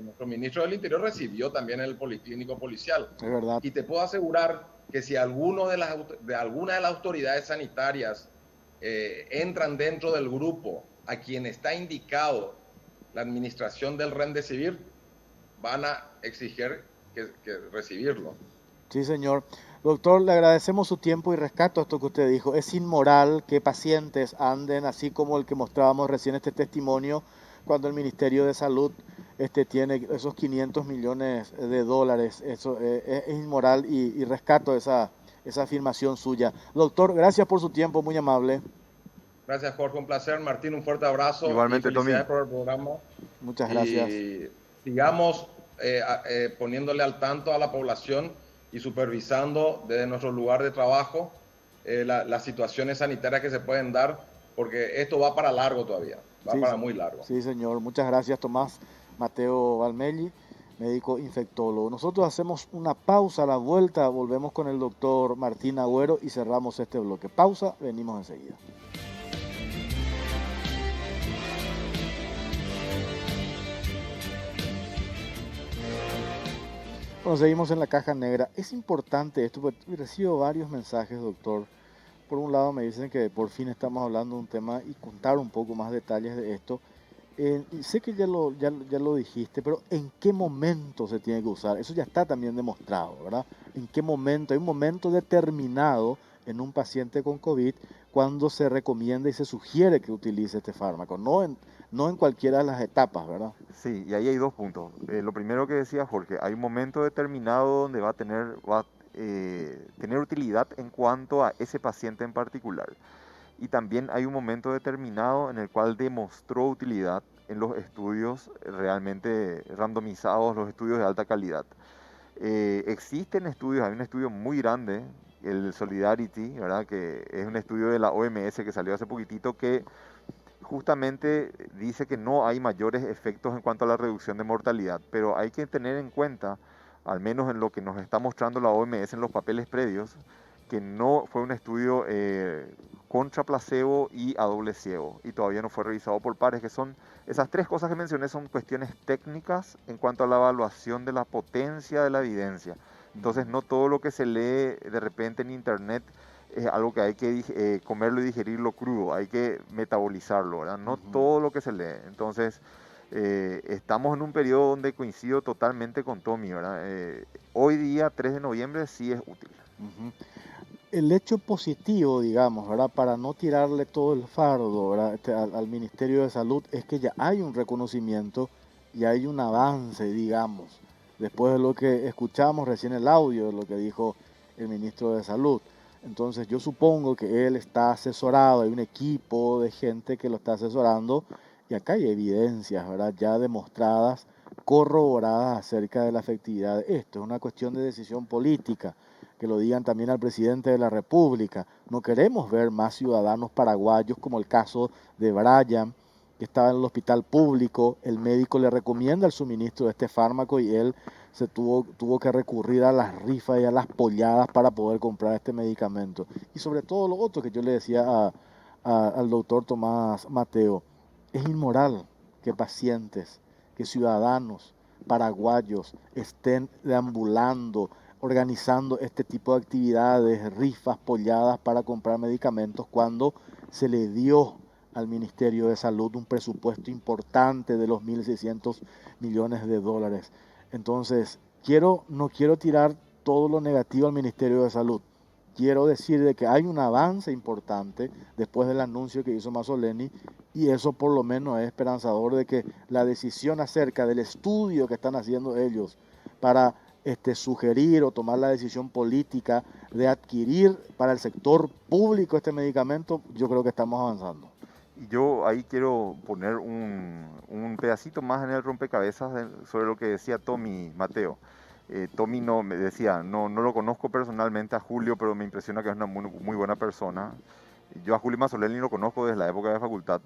Nuestro ministro del Interior recibió también el Policlínico Policial. es verdad. Y te puedo asegurar que si alguna de las autoridades sanitarias entran dentro del grupo a quien está indicado la administración del Remdesivir, van a exigir que recibirlo. Sí, señor. Doctor, le agradecemos su tiempo y rescato esto que usted dijo. Es inmoral que pacientes anden así como el que mostrábamos recién este testimonio, cuando el Ministerio de Salud tiene esos 500 millones de dólares. Eso es inmoral, y rescato esa afirmación suya. Doctor, gracias por su tiempo, muy amable. Gracias, Jorge, un placer. Martín, un fuerte abrazo. Igualmente, y felicidades Tommy. por el programa. Muchas gracias. Y sigamos poniéndole al tanto a la población y supervisando desde nuestro lugar de trabajo las situaciones sanitarias que se pueden dar, porque esto va para largo todavía, va Sí, para muy largo. sí, señor. Muchas gracias, Tomás Mateo Valmelli, médico infectólogo. Nosotros hacemos una pausa, a la vuelta volvemos con el doctor Martín Agüero y cerramos este bloque. Pausa, venimos enseguida. Bueno, seguimos en la caja negra. Es importante esto, porque recibo varios mensajes, doctor. Por un lado me dicen que por fin estamos hablando de un tema y contar un poco más detalles de esto. Y sé que ya lo dijiste, pero ¿en qué momento se tiene que usar? Eso ya está también demostrado, ¿verdad? ¿En qué momento? Hay un momento determinado en un paciente con COVID cuando se recomienda y se sugiere que utilice este fármaco, no en cualquiera de las etapas, ¿verdad? Sí, y ahí hay dos puntos. Lo primero que decía Jorge, hay un momento determinado donde va a tener utilidad en cuanto a ese paciente en particular. Y también hay un momento determinado en el cual demostró utilidad en los estudios realmente randomizados, los estudios de alta calidad. Existen estudios, hay un estudio muy grande, el Solidarity, ¿verdad? Que es un estudio de la OMS que salió hace poquitito, que justamente dice que no hay mayores efectos en cuanto a la reducción de mortalidad, pero hay que tener en cuenta, al menos en lo que nos está mostrando la OMS en los papeles previos, que no fue un estudio contra placebo y a doble ciego, y todavía no fue revisado por pares, que son esas tres cosas que mencioné, son cuestiones técnicas en cuanto a la evaluación de la potencia de la evidencia. Entonces no todo lo que se lee de repente en internet es algo que hay que comerlo y digerirlo crudo, hay que metabolizarlo, ¿verdad? No todo lo que se lee. Entonces estamos en un periodo donde coincido totalmente con Tommy, ¿verdad? Hoy día, 3 de noviembre, sí es útil. El hecho positivo, digamos, ¿verdad? Para no tirarle todo el fardo, ¿verdad? Al Ministerio de Salud, es que ya hay un reconocimiento y hay un avance, digamos, después de lo que escuchamos recién el audio de lo que dijo el ministro de Salud. Entonces yo supongo que él está asesorado, hay un equipo de gente que lo está asesorando Y acá hay evidencias, ¿verdad?, ya demostradas, corroboradas acerca de la efectividad de esto. Es una cuestión de decisión política, que lo digan también al presidente de la República. No queremos ver más ciudadanos paraguayos como el caso de Brian, que estaba en el hospital público, el médico le recomienda el suministro de este fármaco y él se tuvo que recurrir a las rifas y a las polladas para poder comprar este medicamento. Y sobre todo lo otro que yo le decía al doctor Tomás Mateo, es inmoral que pacientes, que ciudadanos paraguayos estén deambulando, organizando este tipo de actividades, rifas, polladas para comprar medicamentos cuando se le dio al Ministerio de Salud un presupuesto importante de los 1.600 millones de dólares. Entonces, no quiero tirar todo lo negativo al Ministerio de Salud. Quiero decir de que hay un avance importante después del anuncio que hizo Mazzoleni, y eso por lo menos es esperanzador de que la decisión acerca del estudio que están haciendo ellos para sugerir o tomar la decisión política de adquirir para el sector público este medicamento, yo creo que estamos avanzando. Y yo ahí quiero poner un pedacito más en el rompecabezas sobre lo que decía Tommy Mateo. Tommy me decía, no lo conozco personalmente a Julio, pero me impresiona que es una muy buena persona. Yo a Julio Mazzoleni lo conozco desde la época de facultad,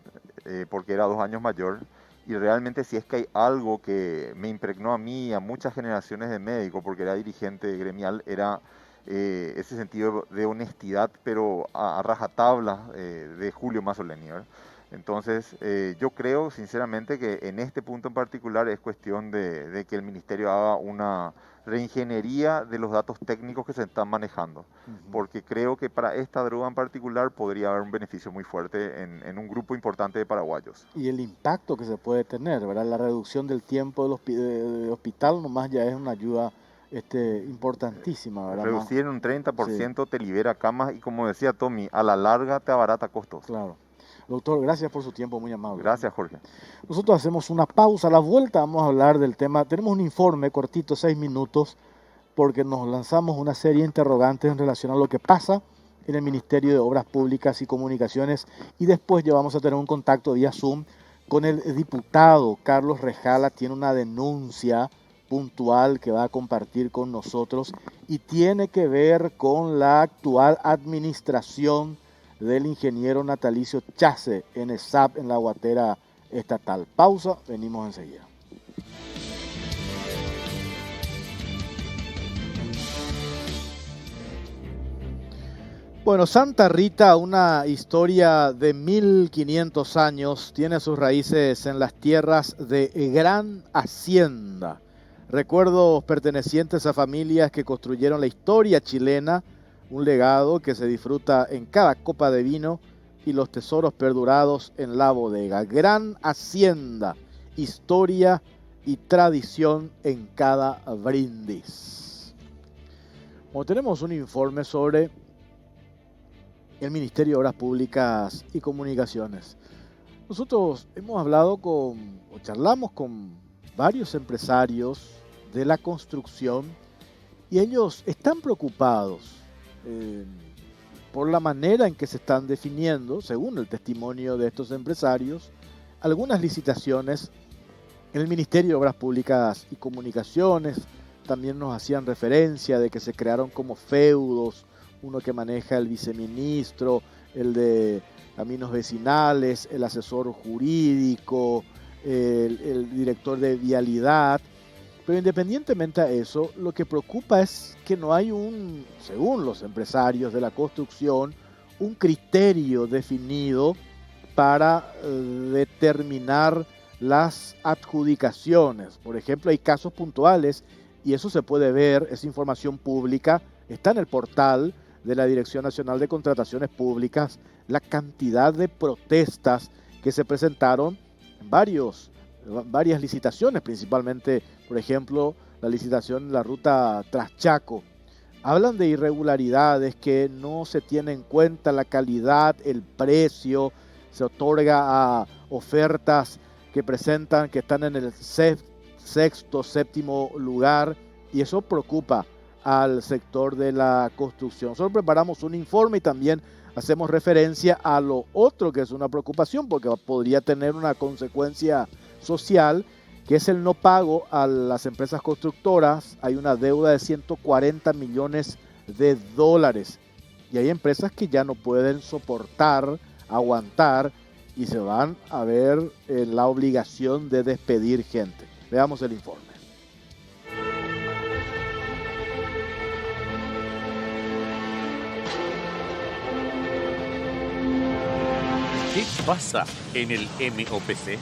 porque era 2 años mayor. Y realmente si es que hay algo que me impregnó a mí y a muchas generaciones de médicos, porque era dirigente gremial, era ese sentido de honestidad, pero a rajatabla de Julio Mazzoleni, ¿verdad? Entonces, yo creo sinceramente que en este punto en particular es cuestión de que el ministerio haga una reingeniería de los datos técnicos que se están manejando, porque creo que para esta droga en particular podría haber un beneficio muy fuerte en un grupo importante de paraguayos. Y el impacto que se puede tener, ¿verdad? La reducción del tiempo de hospital nomás ya es una ayuda importantísima, ¿verdad? Reducir en un 30% Sí. te libera camas y, como decía Tommy, a la larga te abarata costos. Claro. Doctor, gracias por su tiempo, muy amable. Gracias, Jorge. Nosotros hacemos una pausa. A la vuelta vamos a hablar del tema. Tenemos un informe cortito, 6 minutos, porque nos lanzamos una serie de interrogantes en relación a lo que pasa en el Ministerio de Obras Públicas y Comunicaciones, y después ya vamos a tener un contacto vía Zoom con el diputado Carlos Rejala. Tiene una denuncia puntual que va a compartir con nosotros y tiene que ver con la actual administración del ingeniero Natalicio Chase en ESAP, en la Guatera Estatal. Pausa, venimos enseguida. Bueno, Santa Rita, una historia de 1500 años, tiene sus raíces en las tierras de Gran Hacienda. Recuerdos pertenecientes a familias que construyeron la historia chilena, un legado que se disfruta en cada copa de vino y los tesoros perdurados en la bodega. Gran Hacienda, historia y tradición en cada brindis. Bueno, tenemos un informe sobre el Ministerio de Obras Públicas y Comunicaciones. Nosotros charlamos con varios empresarios de la construcción y ellos están preocupados por la manera en que se están definiendo, según el testimonio de estos empresarios, algunas licitaciones en el Ministerio de Obras Públicas y Comunicaciones. También nos hacían referencia de que se crearon como feudos, uno que maneja el viceministro, el de caminos vecinales, el asesor jurídico, el director de vialidad. Pero independientemente a eso, lo que preocupa es que no hay según los empresarios de la construcción, un criterio definido para determinar las adjudicaciones. Por ejemplo, hay casos puntuales y eso se puede ver, esa información pública, está en el portal de la Dirección Nacional de Contrataciones Públicas, la cantidad de protestas que se presentaron en varias licitaciones, principalmente, por ejemplo, la licitación de la ruta Traschaco. Hablan de irregularidades, que no se tiene en cuenta la calidad, el precio, se otorga a ofertas que están en el sexto, séptimo lugar, y eso preocupa al sector de la construcción. Nosotros preparamos un informe y también hacemos referencia a lo otro que es una preocupación porque podría tener una consecuencia social, que es el no pago a las empresas constructoras. Hay una deuda de 140 millones de dólares y hay empresas que ya no pueden soportar, aguantar y se van a ver en la obligación de despedir gente. Veamos el informe. ¿Qué pasa en el MOPC?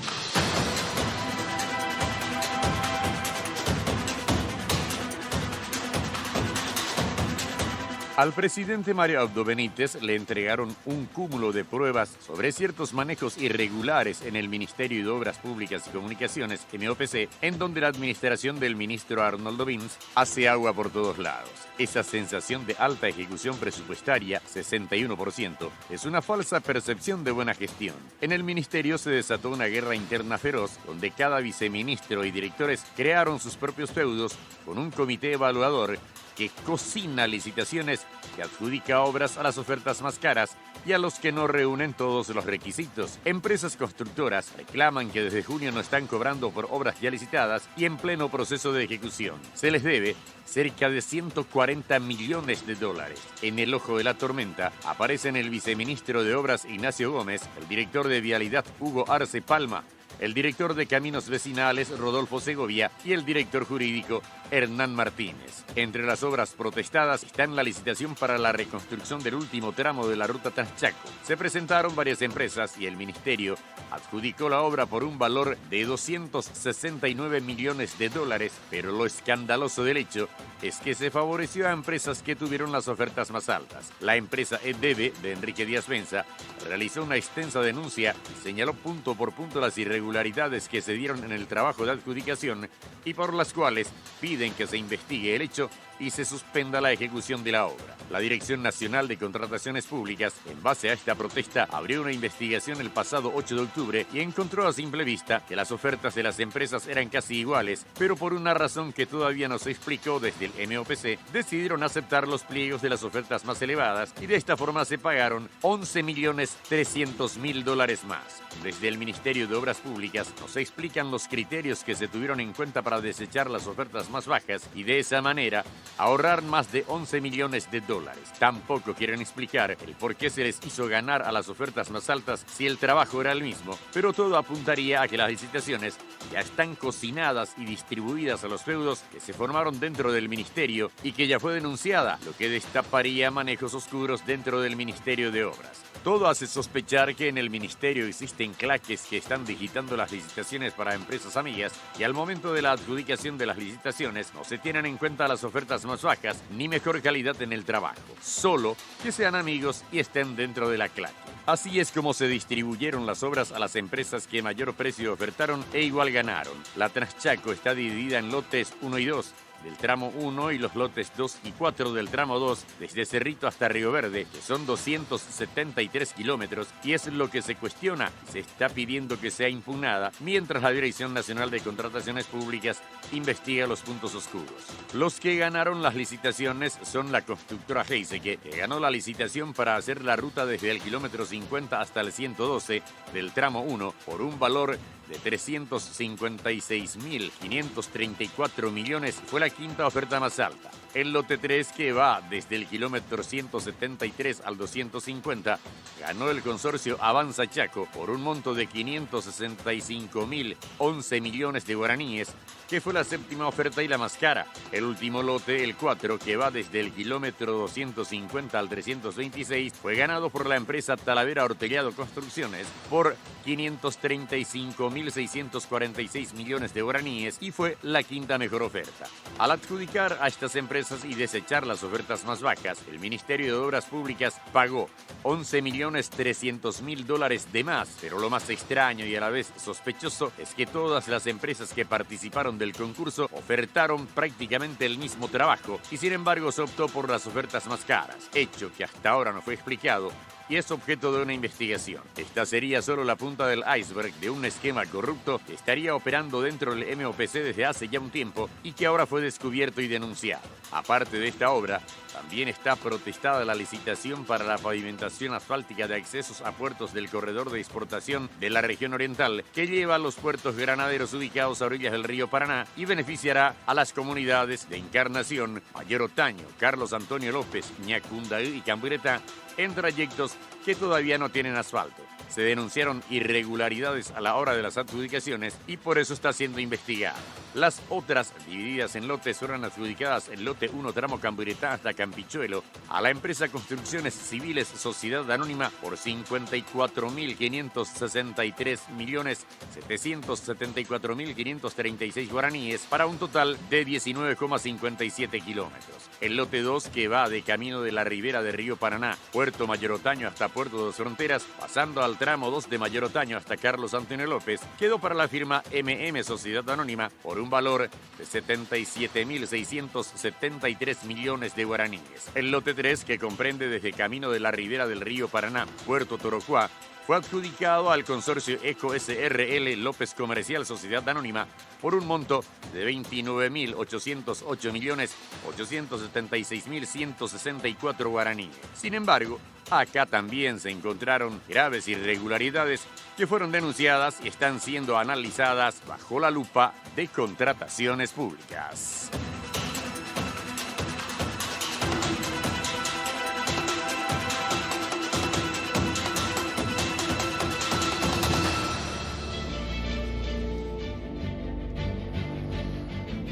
Al presidente Mario Abdo Benítez le entregaron un cúmulo de pruebas sobre ciertos manejos irregulares en el Ministerio de Obras Públicas y Comunicaciones, MOPC, en donde la administración del ministro Arnoldo Vins hace agua por todos lados. Esa sensación de alta ejecución presupuestaria, 61%, es una falsa percepción de buena gestión. En el ministerio se desató una guerra interna feroz, donde cada viceministro y directores crearon sus propios feudos con un comité evaluador que cocina licitaciones, que adjudica obras a las ofertas más caras y a los que no reúnen todos los requisitos. Empresas constructoras reclaman que desde junio no están cobrando por obras ya licitadas y en pleno proceso de ejecución. Se les debe cerca de 140 millones de dólares. En el ojo de la tormenta aparecen el viceministro de Obras Ignacio Gómez, el director de Vialidad Hugo Arce Palma, el director de Caminos Vecinales Rodolfo Segovia y el director jurídico Hernán Martínez. Entre las obras protestadas están la licitación para la reconstrucción del último tramo de la ruta Transchaco. Se presentaron varias empresas y el ministerio adjudicó la obra por un valor de 269 millones de dólares, pero lo escandaloso del hecho es que se favoreció a empresas que tuvieron las ofertas más altas. La empresa EDEVE de Enrique Díaz Benza realizó una extensa denuncia y señaló punto por punto las irregularidades que se dieron en el trabajo de adjudicación y por las cuales piden que se investigue el hecho y se suspenda la ejecución de la obra. La Dirección Nacional de Contrataciones Públicas, en base a esta protesta, abrió una investigación el pasado 8 de octubre y encontró a simple vista que las ofertas de las empresas eran casi iguales, pero por una razón que todavía no se explicó desde el MOPC, decidieron aceptar los pliegos de las ofertas más elevadas y de esta forma se pagaron 11.300.000 dólares más. Desde el Ministerio de Obras Públicas nos explican los criterios que se tuvieron en cuenta para desechar las ofertas más bajas y de esa manera ahorrar más de 11 millones de dólares. Tampoco quieren explicar el por qué se les hizo ganar a las ofertas más altas si el trabajo era el mismo, pero todo apuntaría a que las licitaciones ya están cocinadas y distribuidas a los feudos que se formaron dentro del ministerio y que ya fue denunciada, lo que destaparía manejos oscuros dentro del Ministerio de Obras. Todo hace sospechar que en el ministerio existen claques que están digitando las licitaciones para empresas amigas y al momento de la adjudicación de las licitaciones no se tienen en cuenta las ofertas más bajas ni mejor calidad en el trabajo, solo que sean amigos y estén dentro de la claque. Así es como se distribuyeron las obras a las empresas que mayor precio ofertaron e igual ganaron. La Transchaco está dividida en lotes 1 y 2, del tramo 1 y los lotes 2 y 4 del tramo 2, desde Cerrito hasta Río Verde, que son 273 kilómetros, y es lo que se cuestiona y se está pidiendo que sea impugnada, mientras la Dirección Nacional de Contrataciones Públicas investiga los puntos oscuros. Los que ganaron las licitaciones son la constructora Heiseke, que ganó la licitación para hacer la ruta desde el kilómetro 50 hasta el 112 del tramo 1 por un valor de 356.534 millones, fue la quinta oferta más alta. El lote 3, que va desde el kilómetro 173 al 250, ganó el consorcio Avanza Chaco por un monto de 565.011 millones de guaraníes, que fue la séptima oferta y la más cara. El último lote, el 4, que va desde el kilómetro 250 al 326, fue ganado por la empresa Talavera Ortellado Construcciones por 535.646 millones de guaraníes y fue la quinta mejor oferta. Al adjudicar a estas empresas y desechar las ofertas más bajas, el Ministerio de Obras Públicas pagó 11.300.000 dólares de más, pero lo más extraño y a la vez sospechoso es que todas las empresas que participaron del concurso ofertaron prácticamente el mismo trabajo y sin embargo se optó por las ofertas más caras, hecho que hasta ahora no fue explicado y es objeto de una investigación. Esta sería solo la punta del iceberg de un esquema corrupto que estaría operando dentro del MOPC desde hace ya un tiempo y que ahora fue descubierto y denunciado. Aparte de esta obra, también está protestada la licitación para la pavimentación asfáltica de accesos a puertos del corredor de exportación de la región oriental, que lleva a los puertos granaderos ubicados a orillas del río Paraná y beneficiará a las comunidades de Encarnación, Mayor Otaño, Carlos Antonio López, Ñacundaí y Camburetá, en trayectos que todavía no tienen asfalto. Se denunciaron irregularidades a la hora de las adjudicaciones y por eso está siendo investigada. Las otras, divididas en lotes, fueron adjudicadas en lote 1 tramo Camburetá hasta Campichuelo a la empresa Construcciones Civiles Sociedad Anónima por 54.563.774.536 guaraníes para un total de 19,57 kilómetros. El lote 2, que va de camino de la ribera de Río Paraná, Puerto Mayor Otaño hasta Puerto de las Fronteras, pasando al tramo 2 de Mayor Otaño hasta Carlos Antonio López, quedó para la firma MM Sociedad Anónima por un valor de 77.673 millones de guaraníes. El lote 3, que comprende desde camino de la ribera del río Paraná, Puerto Torocuá, fue adjudicado al consorcio Eco SRL López Comercial Sociedad Anónima por un monto de 29.808.876.164 guaraníes. Sin embargo, acá también se encontraron graves irregularidades que fueron denunciadas y están siendo analizadas bajo la lupa de contrataciones públicas.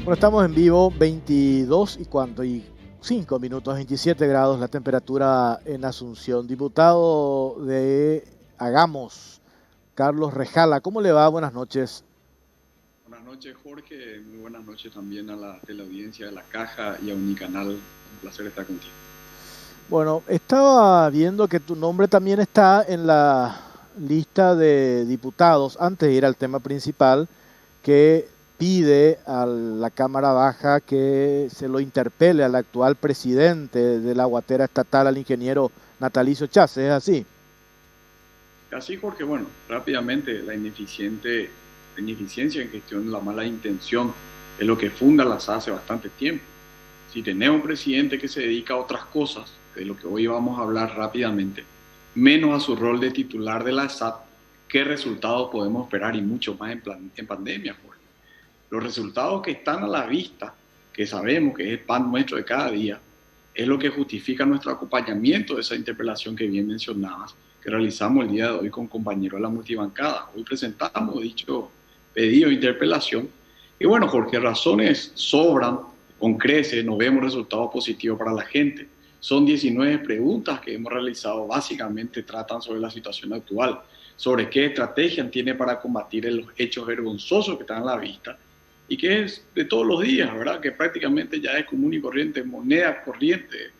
Bueno, estamos en vivo, 22 y cuánto, y 5 minutos, 27 grados la temperatura en Asunción. Diputado de Hagamos, Carlos Rejala, ¿cómo le va? Buenas noches. Buenas noches, Jorge. Muy buenas noches también a la teleaudiencia de La Caja y a Unicanal. Un placer estar contigo. Bueno, estaba viendo que tu nombre también está en la lista de diputados, antes de ir al tema principal, que pide a la Cámara Baja que se lo interpele al actual presidente de la Guatera Estatal, al ingeniero Natalicio Chase, ¿es así? Así, Jorge, bueno, rápidamente la ineficiencia en gestión, la mala intención es lo que funda la SAT hace bastante tiempo. Si tenemos un presidente que se dedica a otras cosas, de lo que hoy vamos a hablar rápidamente, menos a su rol de titular de la SAT, ¿qué resultados podemos esperar y mucho más en pandemia, Jorge? Los resultados que están a la vista, que sabemos que es el pan nuestro de cada día, es lo que justifica nuestro acompañamiento de esa interpelación que bien mencionabas, que realizamos el día de hoy con compañeros de la multibancada. Hoy presentamos dicho pedido de interpelación. Y bueno, Jorge, razones sobran, con creces, no vemos resultados positivos para la gente. Son 19 preguntas que hemos realizado, básicamente tratan sobre la situación actual, sobre qué estrategia tiene para combatir los hechos vergonzosos que están a la vista, y que es de todos los días, ¿verdad? Que prácticamente ya es común y corriente, moneda corriente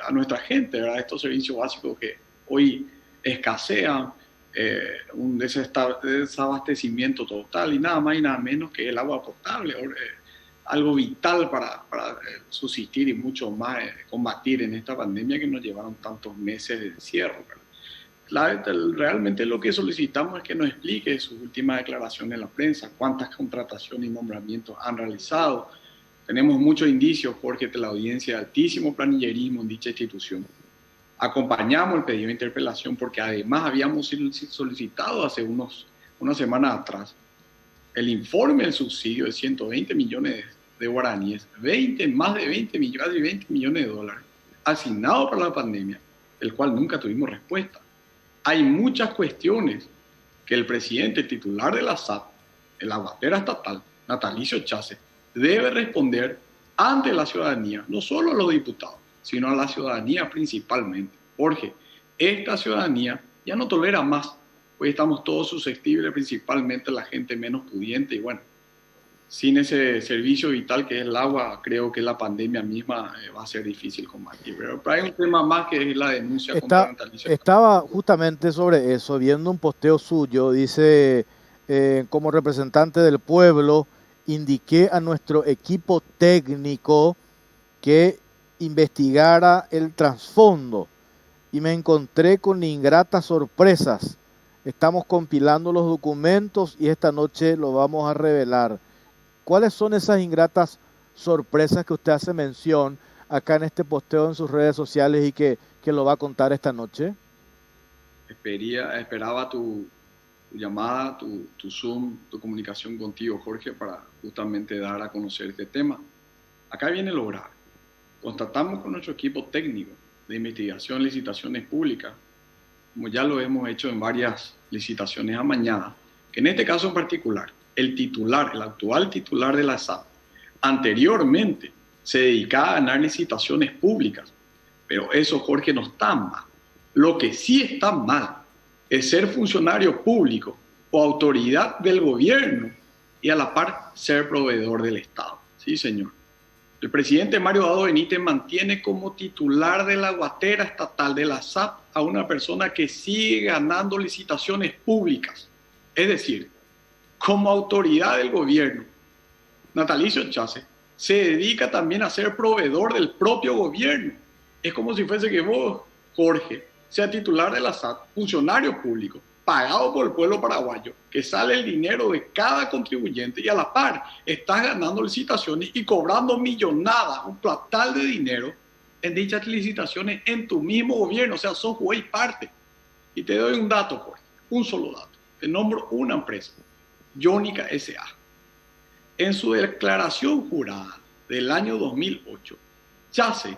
a nuestra gente, ¿verdad? Estos servicios básicos que hoy escasean, un desabastecimiento total y nada más y nada menos que el agua potable, algo vital para subsistir y mucho más combatir en esta pandemia que nos llevaron tantos meses de encierro, ¿verdad? Realmente lo que solicitamos es que nos explique sus últimas declaraciones en la prensa, cuántas contrataciones y nombramientos han realizado. Tenemos muchos indicios, Jorge, de la audiencia de altísimo planillerismo en dicha institución. Acompañamos el pedido de interpelación porque además habíamos solicitado hace unas semanas atrás el informe del subsidio de 120 millones de guaraníes, más de 20 millones de dólares asignados para la pandemia, del cual nunca tuvimos respuesta. Hay muchas cuestiones que el presidente titular de la SAT, de la Guatera Estatal, Natalicio Chase, debe responder ante la ciudadanía, no solo a los diputados, sino a la ciudadanía principalmente. Jorge, esta ciudadanía ya no tolera más, pues estamos todos susceptibles, principalmente la gente menos pudiente, y bueno, sin ese servicio vital que es el agua, creo que la pandemia misma va a ser difícil combatir. Pero hay un tema más que es la denuncia contra Natalicio. Estaba justamente sobre eso, viendo un posteo suyo, dice, como representante del pueblo, indiqué a nuestro equipo técnico que investigara el trasfondo. y me encontré con ingratas sorpresas. Estamos compilando los documentos y esta noche lo vamos a revelar. ¿Cuáles son esas ingratas sorpresas que usted hace mención acá en este posteo en sus redes sociales y que lo va a contar esta noche? Esperaba tu llamada, tu Zoom, tu comunicación contigo, Jorge, para justamente dar a conocer este tema. Acá viene lo grave. Constatamos con nuestro equipo técnico de investigación, licitaciones públicas, como ya lo hemos hecho en varias licitaciones amañadas, que en este caso en particular, el actual titular de la SAT, anteriormente se dedicaba a ganar licitaciones públicas, pero eso, Jorge, no está mal. Lo que sí está mal es ser funcionario público o autoridad del gobierno y a la par ser proveedor del Estado. Sí, señor. El presidente Mario Dado Benítez mantiene como titular de la guatera estatal de la SAT a una persona que sigue ganando licitaciones públicas. Es decir, como autoridad del gobierno, Natalicio Chase se dedica también a ser proveedor del propio gobierno. Es como si fuese que vos, Jorge, sea titular de la SAT, funcionario público, pagado por el pueblo paraguayo, que sale el dinero de cada contribuyente y a la par estás ganando licitaciones y cobrando millonadas, un platal de dinero en dichas licitaciones en tu mismo gobierno, o sea, sos juez y parte. Y te doy un dato, Jorge, un solo dato. Te nombro una empresa, Jónica S.A. En su declaración jurada del año 2008, Chase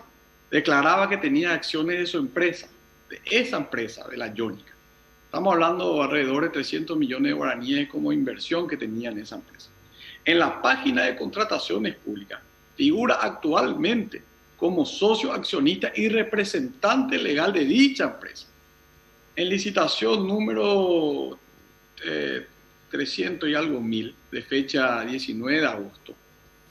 declaraba que tenía acciones de su empresa, de esa empresa, de la Jónica. Estamos hablando de alrededor de 300 millones de guaraníes como inversión que tenía en esa empresa. En la página de contrataciones públicas figura actualmente como socio accionista y representante legal de dicha empresa. En licitación número 300 y algo mil, de fecha 19 de agosto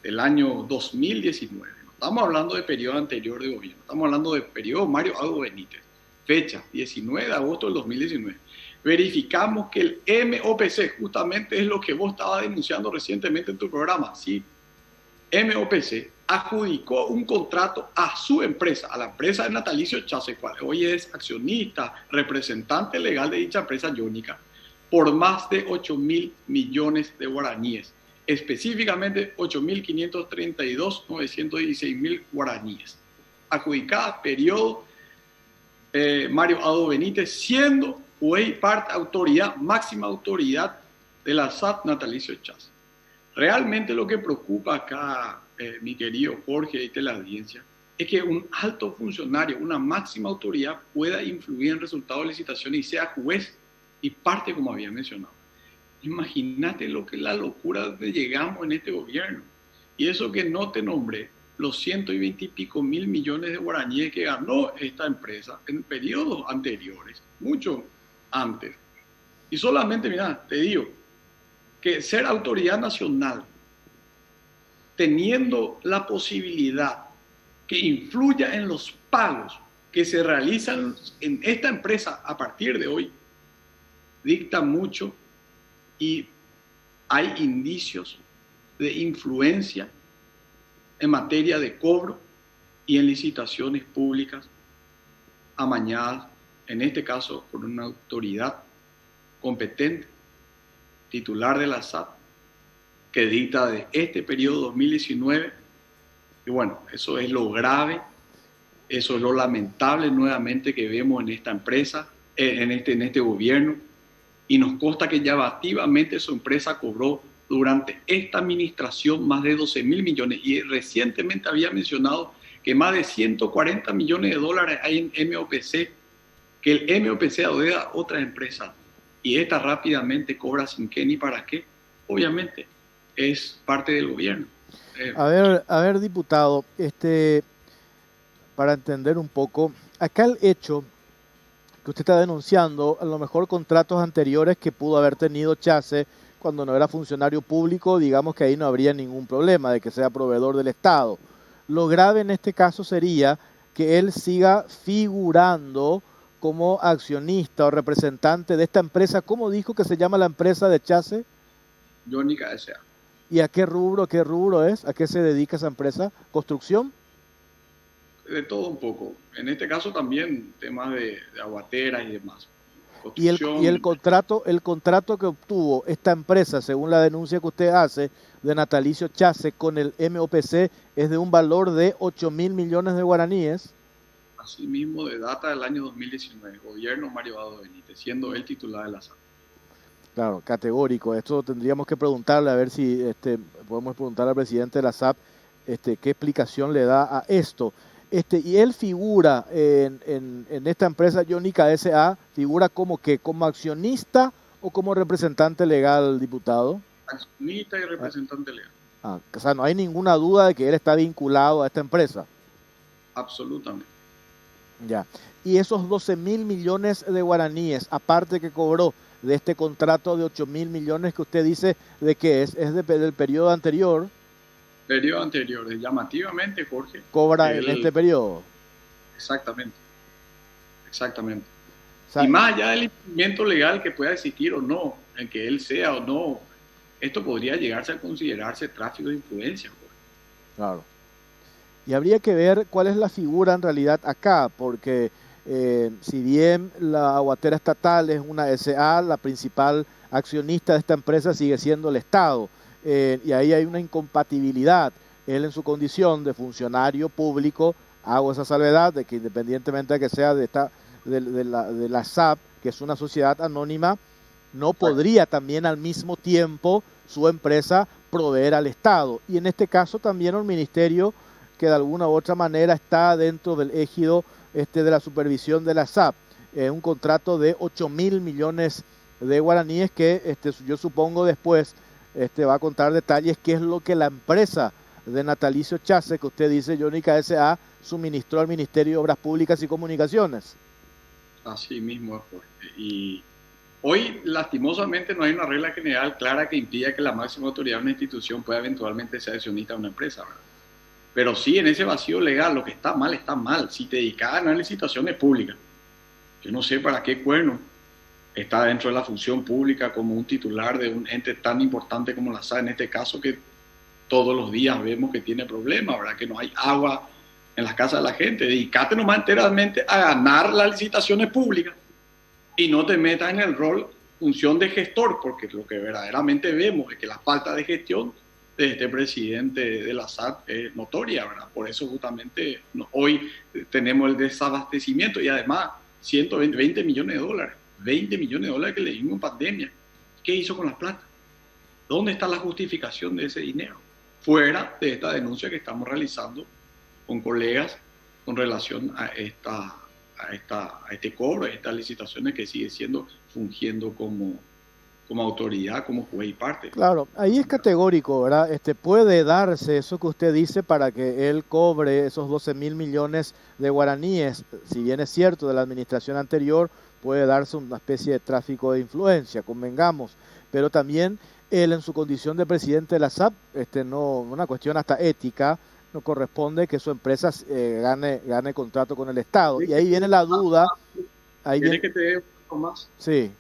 del año 2019. No estamos hablando de periodo anterior de gobierno, estamos hablando de periodo Mario Dado Benítez. Fecha 19 de agosto del 2019. Verificamos que el MOPC, justamente es lo que vos estabas denunciando recientemente en tu programa, ¿sí? MOPC adjudicó un contrato a su empresa, a la empresa de Natalicio Chase, cual hoy es accionista, representante legal de dicha empresa Jónica, por más de 8.000 millones de guaraníes, específicamente 8.532.916.000 guaraníes, adjudicada periodo Mario Dado Benítez, siendo juez y parte autoridad, máxima autoridad de la SAT Natalicio Chase. Realmente lo que preocupa acá, mi querido Jorge y de la audiencia, es que un alto funcionario, una máxima autoridad pueda influir en resultados de licitaciones y sea juez y parte, como había mencionado. Imagínate la locura de llegamos en este gobierno. Y eso que no te nombré, los 120 y pico mil millones de guaraníes que ganó esta empresa en periodos anteriores, mucho antes. Y solamente, mira, te digo, que ser autoridad nacional, teniendo la posibilidad que influya en los pagos que se realizan en esta empresa a partir de hoy, dicta mucho y hay indicios de influencia en materia de cobro y en licitaciones públicas amañadas, en este caso por una autoridad competente, titular de la SAT, que dicta de este periodo 2019. Y bueno, eso es lo grave, eso es lo lamentable nuevamente que vemos en esta empresa, en este gobierno, y nos consta que llamativamente su empresa cobró durante esta administración más de 12.000 millones, y recientemente había mencionado que más de 140 millones de dólares hay en MOPC, que el MOPC adeuda a otras empresas, y esta rápidamente cobra sin qué ni para qué. Obviamente es parte del gobierno. A ver, diputado, para entender un poco, acá el hecho que usted está denunciando, a lo mejor contratos anteriores que pudo haber tenido Chase cuando no era funcionario público, digamos que ahí no habría ningún problema de que sea proveedor del Estado. Lo grave en este caso sería que él siga figurando como accionista o representante de esta empresa. ¿Cómo dijo que se llama la empresa de Chase? Jónica S.A. ¿Y a qué rubro es? ¿A qué se dedica esa empresa? ¿Construcción? de todo un poco. En este caso también temas de aguateras y demás. Y el contrato que obtuvo esta empresa, según la denuncia que usted hace de Natalicio Chase con el MOPC, es de un valor de 8.000 millones de guaraníes. Asimismo, de data del año 2019, gobierno Mario Vado Benítez, siendo el titular de la SAP. Claro, categórico. Esto tendríamos que preguntarle, a ver si podemos preguntar al presidente de la SAP qué explicación le da a esto. Y él figura en esta empresa Jónica S.A., figura como accionista o como representante legal, diputado. Accionista y representante legal. O sea, no hay ninguna duda de que él está vinculado a esta empresa. Absolutamente. Ya. Y esos 12.000 millones de guaraníes, aparte que cobró de este contrato de 8.000 millones que usted dice de que es del periodo anterior. Periodo anterior, llamativamente, Jorge. Cobra en este periodo. Exactamente. Exactamente. O sea, y más allá del impedimento legal que pueda existir o no, en que él sea o no, esto podría llegarse a considerarse tráfico de influencia, Jorge. Claro. Y habría que ver cuál es la figura en realidad acá, porque si bien la aguatera estatal es una SA, la principal accionista de esta empresa sigue siendo el Estado. Y ahí hay una incompatibilidad. Él en su condición de funcionario público, hago esa salvedad de que independientemente de que sea de la SAP, que es una sociedad anónima, no podría también al mismo tiempo su empresa proveer al Estado. Y en este caso también el ministerio, que de alguna u otra manera está dentro del ejido de la supervisión de la SAP. Un contrato de 8.000 millones de guaraníes que yo supongo después va a contar detalles qué es lo que la empresa de Natalicio Chase, que usted dice, Jónica S.A., suministró al Ministerio de Obras Públicas y Comunicaciones. Así mismo, Jorge. Y hoy, lastimosamente, no hay una regla general clara que impida que la máxima autoridad de una institución pueda eventualmente ser accionista de una empresa, ¿verdad? Pero sí, en ese vacío legal, lo que está mal, está mal. Si te dedicas a ganar licitaciones públicas, yo no sé para qué cuerno está dentro de la función pública como un titular de un ente tan importante como la SAP, en este caso que todos los días vemos que tiene problemas, ¿verdad? Que no hay agua en las casas de la gente. Dedícate nomás enteramente a ganar las licitaciones públicas y no te metas en el rol, función de gestor, porque lo que verdaderamente vemos es que la falta de gestión de este presidente de la SAT es notoria, ¿verdad? Por eso justamente hoy tenemos el desabastecimiento y además 120 millones de dólares. 20 millones de dólares que le dimos en pandemia. ¿Qué hizo con la plata? ¿Dónde está la justificación de ese dinero? Fuera de esta denuncia que estamos realizando con colegas con relación a este cobro, a estas licitaciones que sigue fungiendo como autoridad, como juez y parte. Claro, ahí es categórico, ¿verdad? Puede darse eso que usted dice para que él cobre esos 12.000 millones de guaraníes, si bien es cierto de la administración anterior, puede darse una especie de tráfico de influencia, convengamos, pero también él en su condición de presidente de la SAP, no, una cuestión hasta ética, no corresponde que su empresa gane contrato con el Estado. Y ahí viene la duda. ¿Quieres que te dé un poco más? Sí.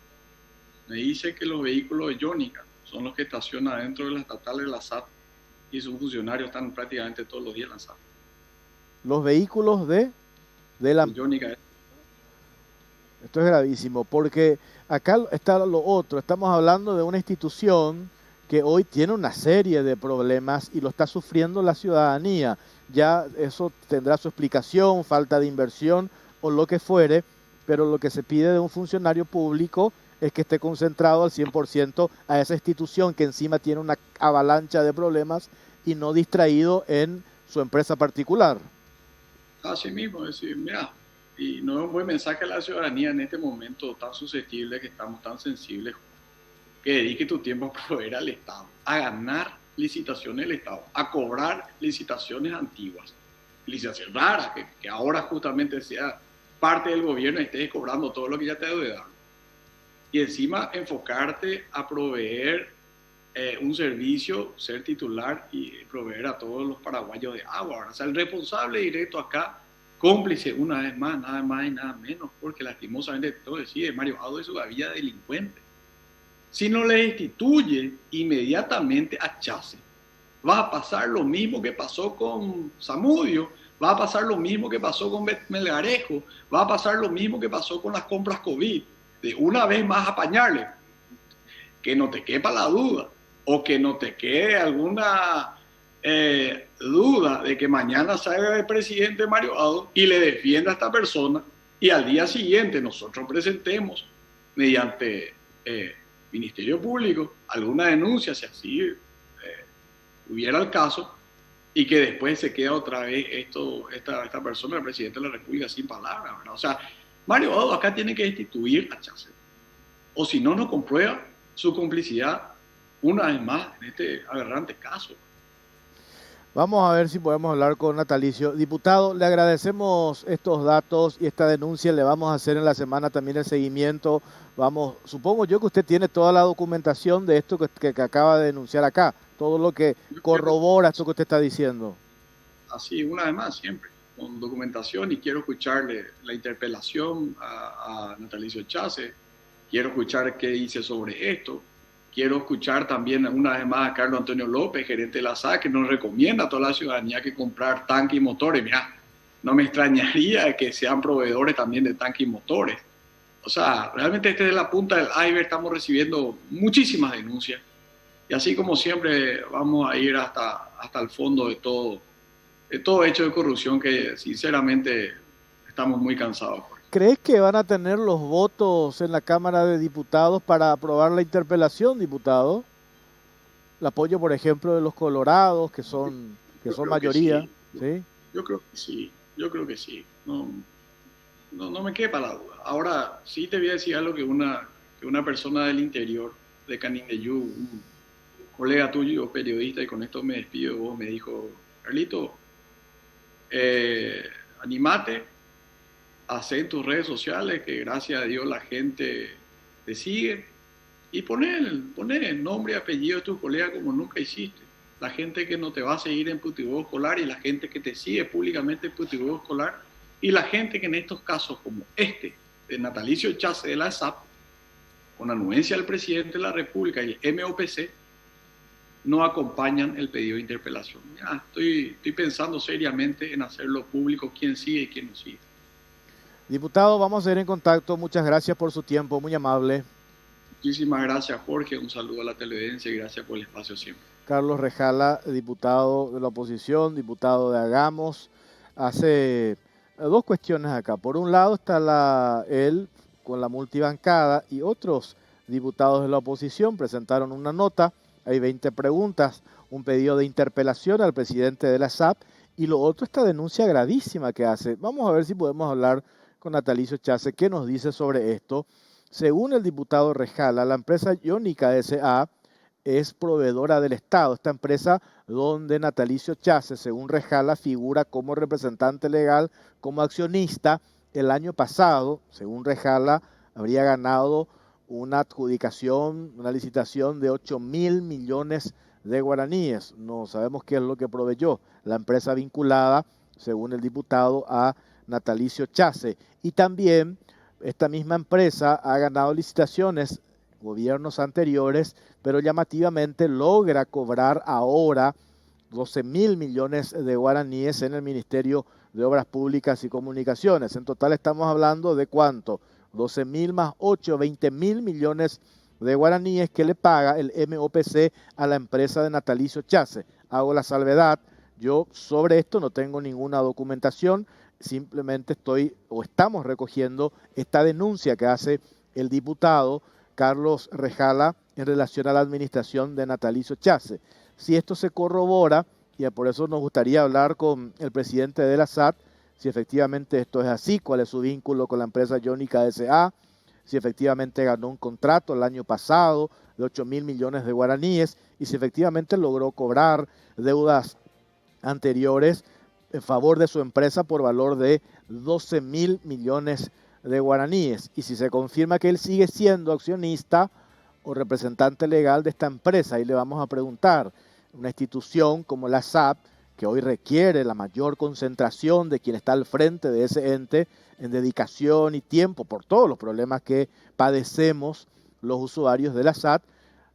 Me dice que los vehículos de Jónica son los que estacionan dentro de la estatal de la SAP y sus funcionarios están prácticamente todos los días en la SAP. Los vehículos de la Jónica. Esto es gravísimo, porque acá está lo otro. Estamos hablando de una institución que hoy tiene una serie de problemas y lo está sufriendo la ciudadanía. Ya eso tendrá su explicación, falta de inversión o lo que fuere, pero lo que se pide de un funcionario público es que esté concentrado al 100% a esa institución que encima tiene una avalancha de problemas y no distraído en su empresa particular. Así mismo, es decir, mira, y no es un buen mensaje a la ciudadanía en este momento tan susceptible que estamos, tan sensibles, que dedique tu tiempo a proveer al Estado, a ganar licitaciones del Estado, a cobrar licitaciones antiguas, licitaciones raras, que ahora justamente sea parte del gobierno y estés cobrando todo lo que ya te deudaron. Y encima enfocarte a proveer un servicio, ser titular y proveer a todos los paraguayos de agua. ¿Verdad? O sea, el responsable directo acá, cómplice una vez más, nada más y nada menos, porque lastimosamente todo decide Mario Vado de su gavilla delincuente. Si no le instituye inmediatamente a Chase, va a pasar lo mismo que pasó con Zamudio, Va a pasar lo mismo que pasó con Melgarejo, va a pasar lo mismo que pasó con las compras COVID, de una vez más apañarle, que no te quepa la duda, o que no te quede alguna duda de que mañana salga el presidente Mario Abdo y le defienda a esta persona, y al día siguiente nosotros presentemos mediante Ministerio Público alguna denuncia, si así hubiera el caso, y que después se queda otra vez esta persona, el presidente de la República, sin palabras, ¿verdad? O sea, Mario Abdo acá tiene que destituir a Chase, o si no, nos comprueba su complicidad una vez más en este aberrante caso. Vamos a ver si podemos hablar con Natalicio. Diputado, le agradecemos estos datos y esta denuncia. Le vamos a hacer en la semana también el seguimiento. Supongo yo que usted tiene toda la documentación de esto que acaba de denunciar acá, todo lo que corrobora esto que usted está diciendo. Así, una vez más, siempre, con documentación, y quiero escucharle la interpelación a Natalicio Chase, quiero escuchar qué dice sobre esto. Quiero escuchar también una vez más a Carlos Antonio López, gerente de la SAC, que nos recomienda a toda la ciudadanía que comprar tanques y motores. Mira, no me extrañaría que sean proveedores también de tanques y motores. O sea, realmente esta es la punta del iceberg. Estamos recibiendo muchísimas denuncias. Y así como siempre vamos a ir hasta el fondo de todo hecho de corrupción que sinceramente estamos muy cansados. ¿Crees que van a tener los votos en la Cámara de Diputados para aprobar la interpelación, diputado? El apoyo, por ejemplo, de los colorados, que son mayoría. Sí. Yo creo que sí. No me quepa la duda. Ahora, sí te voy a decir algo que una persona del interior de Canindeyú, un colega tuyo, periodista, y con esto me despido de vos, me dijo: Carlito, animate, hacé en tus redes sociales, que gracias a Dios la gente te sigue, y poné nombre y apellido de tu colega como nunca hiciste. La gente que no te va a seguir en Putihuevo Escolar, y la gente que te sigue públicamente en Putihuevo Escolar, y la gente que en estos casos como este de Natalicio Chase de la SAP, con anuencia del presidente de la República y el MOPC, no acompañan el pedido de interpelación. Ya, estoy pensando seriamente en hacerlo público, quién sigue y quién no sigue. Diputado, vamos a ir en contacto. Muchas gracias por su tiempo, muy amable. Muchísimas gracias, Jorge. Un saludo a la televidencia y gracias por el espacio siempre. Carlos Rejala, diputado de la oposición, diputado de Hagamos. Hace dos cuestiones acá. Por un lado está él con la multibancada, y otros diputados de la oposición presentaron una nota. Hay 20 preguntas, un pedido de interpelación al presidente de la SAP, y lo otro, esta denuncia gravísima que hace. Vamos a ver si podemos hablar con Natalicio Chase. ¿Qué nos dice sobre esto? Según el diputado Rejala, la empresa Jónica S.A. es proveedora del Estado. Esta empresa donde Natalicio Chase, según Rejala, figura como representante legal, como accionista. El año pasado, según Rejala, habría ganado una adjudicación, una licitación de 8.000 millones de guaraníes. No sabemos qué es lo que proveyó la empresa vinculada, según el diputado, a Natalicio Chase. Y también esta misma empresa ha ganado licitaciones gobiernos anteriores, pero llamativamente logra cobrar ahora 12.000 millones de guaraníes en el Ministerio de Obras Públicas y Comunicaciones. En total estamos hablando de ¿cuánto? 12.000 más 8, 20.000 millones de guaraníes que le paga el MOPC a la empresa de Natalicio Chase. Hago la salvedad, yo sobre esto no tengo ninguna documentación, simplemente estamos recogiendo esta denuncia que hace el diputado Carlos Rejala en relación a la administración de Natalicio Chase. Si esto se corrobora, y por eso nos gustaría hablar con el presidente de la SAT, si efectivamente esto es así, cuál es su vínculo con la empresa Jónica S.A., si efectivamente ganó un contrato el año pasado de 8.000 millones de guaraníes, y si efectivamente logró cobrar deudas anteriores en favor de su empresa por valor de 12.000 millones de guaraníes. Y si se confirma que él sigue siendo accionista o representante legal de esta empresa, y le vamos a preguntar, una institución como la SAP, que hoy requiere la mayor concentración de quien está al frente de ese ente en dedicación y tiempo por todos los problemas que padecemos los usuarios de la SAT,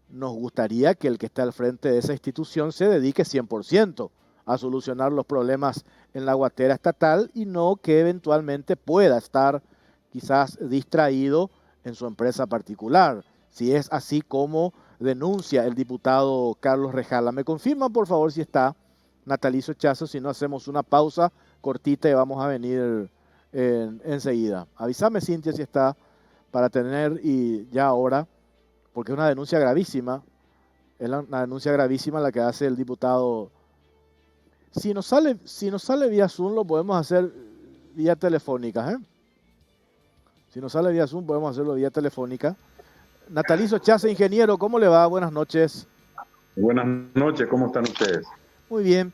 nos gustaría que el que está al frente de esa institución se dedique 100% a solucionar los problemas en la guatera estatal y no que eventualmente pueda estar quizás distraído en su empresa particular, si es así como denuncia el diputado Carlos Rejala. ¿Me confirman, por favor, si está Natalicio Chazo? Si no, hacemos una pausa cortita y vamos a venir enseguida. Avísame, Cintia, si está, para tener y ya ahora, porque es una denuncia gravísima, una denuncia gravísima la que hace el diputado. Si nos sale vía Zoom, lo podemos hacer vía telefónica, ¿eh? Si nos sale vía Zoom, podemos hacerlo vía telefónica. Natalicio Chaza, ingeniero, ¿cómo le va? Buenas noches. Buenas noches, ¿cómo están ustedes? Muy bien.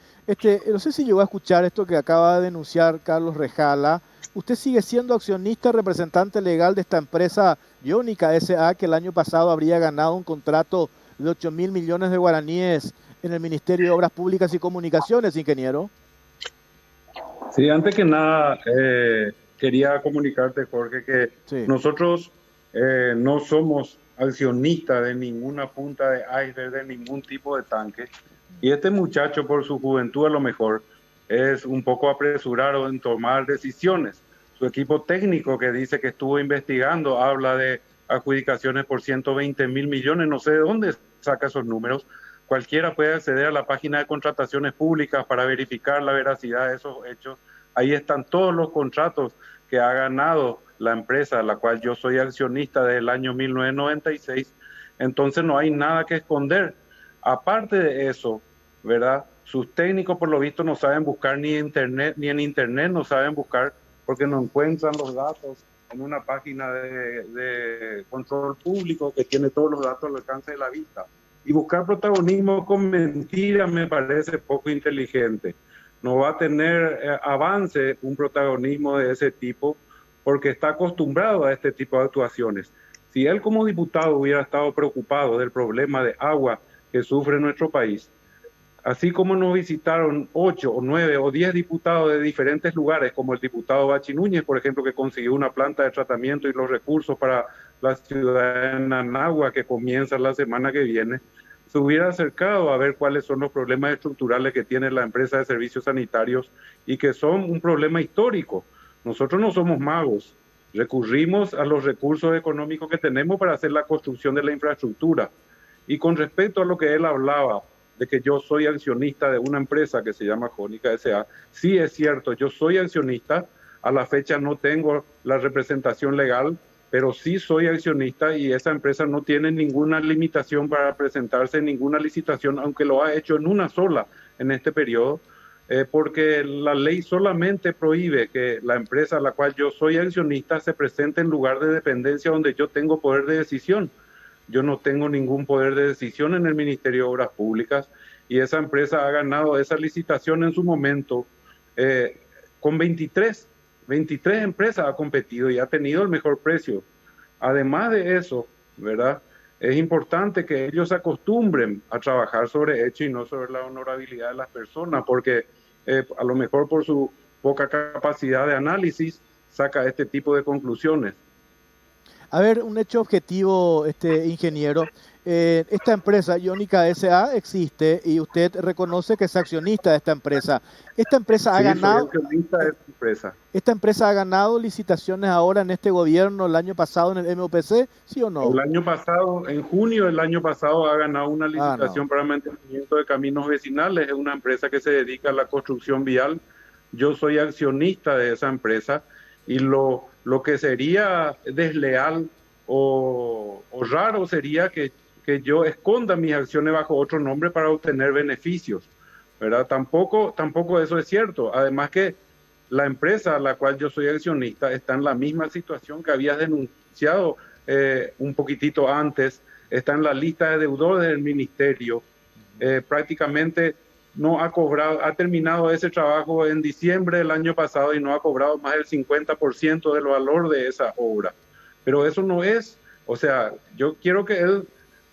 No sé si llegó a escuchar esto que acaba de denunciar Carlos Rejala. Usted sigue siendo accionista, representante legal de esta empresa Iónica S.A., que el año pasado habría ganado un contrato de 8.000 millones de guaraníes en el Ministerio de Obras Públicas y Comunicaciones, ingeniero. Sí, antes que nada, quería comunicarte, Jorge, que sí, nosotros no somos accionistas de ninguna punta de iceberg, de ningún tipo de tanque. Y este muchacho, por su juventud, a lo mejor es un poco apresurado en tomar decisiones. Su equipo técnico, que dice que estuvo investigando, habla de adjudicaciones por 120.000 millones. No sé de dónde saca esos números. Cualquiera puede acceder a la página de contrataciones públicas para verificar la veracidad de esos hechos. Ahí están todos los contratos que ha ganado la empresa, a la cual yo soy accionista desde el año 1996. Entonces no hay nada que esconder. Aparte de eso, ¿verdad? Sus técnicos, por lo visto, no saben buscar ni en internet no saben buscar, porque no encuentran los datos en una página de control público que tiene todos los datos al alcance de la vista. Y buscar protagonismo con mentiras me parece poco inteligente. No va a tener avance un protagonismo de ese tipo, porque está acostumbrado a este tipo de actuaciones. Si él como diputado hubiera estado preocupado del problema de agua que sufre nuestro país, así como nos visitaron 8 o 9 o 10 diputados de diferentes lugares, como el diputado Bachi Núñez, por ejemplo, que consiguió una planta de tratamiento y los recursos para la ciudad de Nanagua, que comienza la semana que viene, se hubiera acercado a ver cuáles son los problemas estructurales que tiene la empresa de servicios sanitarios y que son un problema histórico. Nosotros no somos magos, recurrimos a los recursos económicos que tenemos para hacer la construcción de la infraestructura. Y con respecto a lo que él hablaba, de que yo soy accionista de una empresa que se llama Jónica S.A., sí es cierto, yo soy accionista, a la fecha no tengo la representación legal, pero sí soy accionista y esa empresa no tiene ninguna limitación para presentarse en ninguna licitación, aunque lo ha hecho en una sola en este periodo, porque la ley solamente prohíbe que la empresa a la cual yo soy accionista se presente en lugar de dependencia donde yo tengo poder de decisión. Yo no tengo ningún poder de decisión en el Ministerio de Obras Públicas y esa empresa ha ganado esa licitación en su momento con 23 empresas ha competido y ha tenido el mejor precio. Además de eso, ¿verdad? Es importante que ellos se acostumbren a trabajar sobre hecho y no sobre la honorabilidad de las personas, porque a lo mejor por su poca capacidad de análisis saca este tipo de conclusiones. A ver, un hecho objetivo, ingeniero. Esta empresa, Iónica S.A., existe y usted reconoce que es accionista de esta empresa. Esta empresa ha ganado. Soy accionista de esta empresa. ¿Esta empresa ha ganado licitaciones ahora en este gobierno, el año pasado en el MOPC, sí o no? El año pasado, en junio del año pasado, ha ganado una licitación para mantenimiento de caminos vecinales. Es una empresa que se dedica a la construcción vial. Yo soy accionista de esa empresa y lo que sería desleal o raro sería que yo esconda mis acciones bajo otro nombre para obtener beneficios, ¿verdad? Tampoco eso es cierto. Además que la empresa a la cual yo soy accionista está en la misma situación que habías denunciado un poquitito antes, está en la lista de deudores del ministerio. Prácticamente no ha cobrado, ha terminado ese trabajo en diciembre del año pasado y no ha cobrado más del 50% del valor de esa obra. Pero eso no es, o sea, yo quiero que él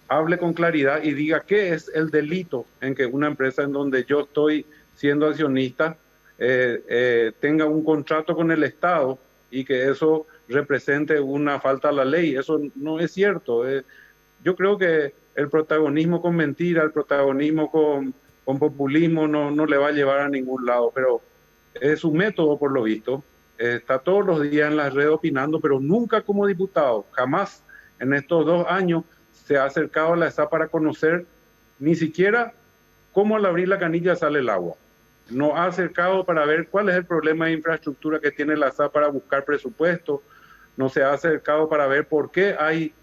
hable con claridad y diga qué es el delito en que una empresa en donde yo estoy siendo accionista tenga un contrato con el Estado y que eso represente una falta a la ley. Eso no es cierto. Yo creo que el protagonismo con mentira, el protagonismo con con populismo no le va a llevar a ningún lado, pero es su método por lo visto. Está todos los días en las redes opinando, pero nunca como diputado, jamás en estos 2 años se ha acercado a la ESA para conocer ni siquiera cómo al abrir la canilla sale el agua. No ha acercado para ver cuál es el problema de infraestructura que tiene la ESA para buscar presupuesto. No se ha acercado para ver por qué hay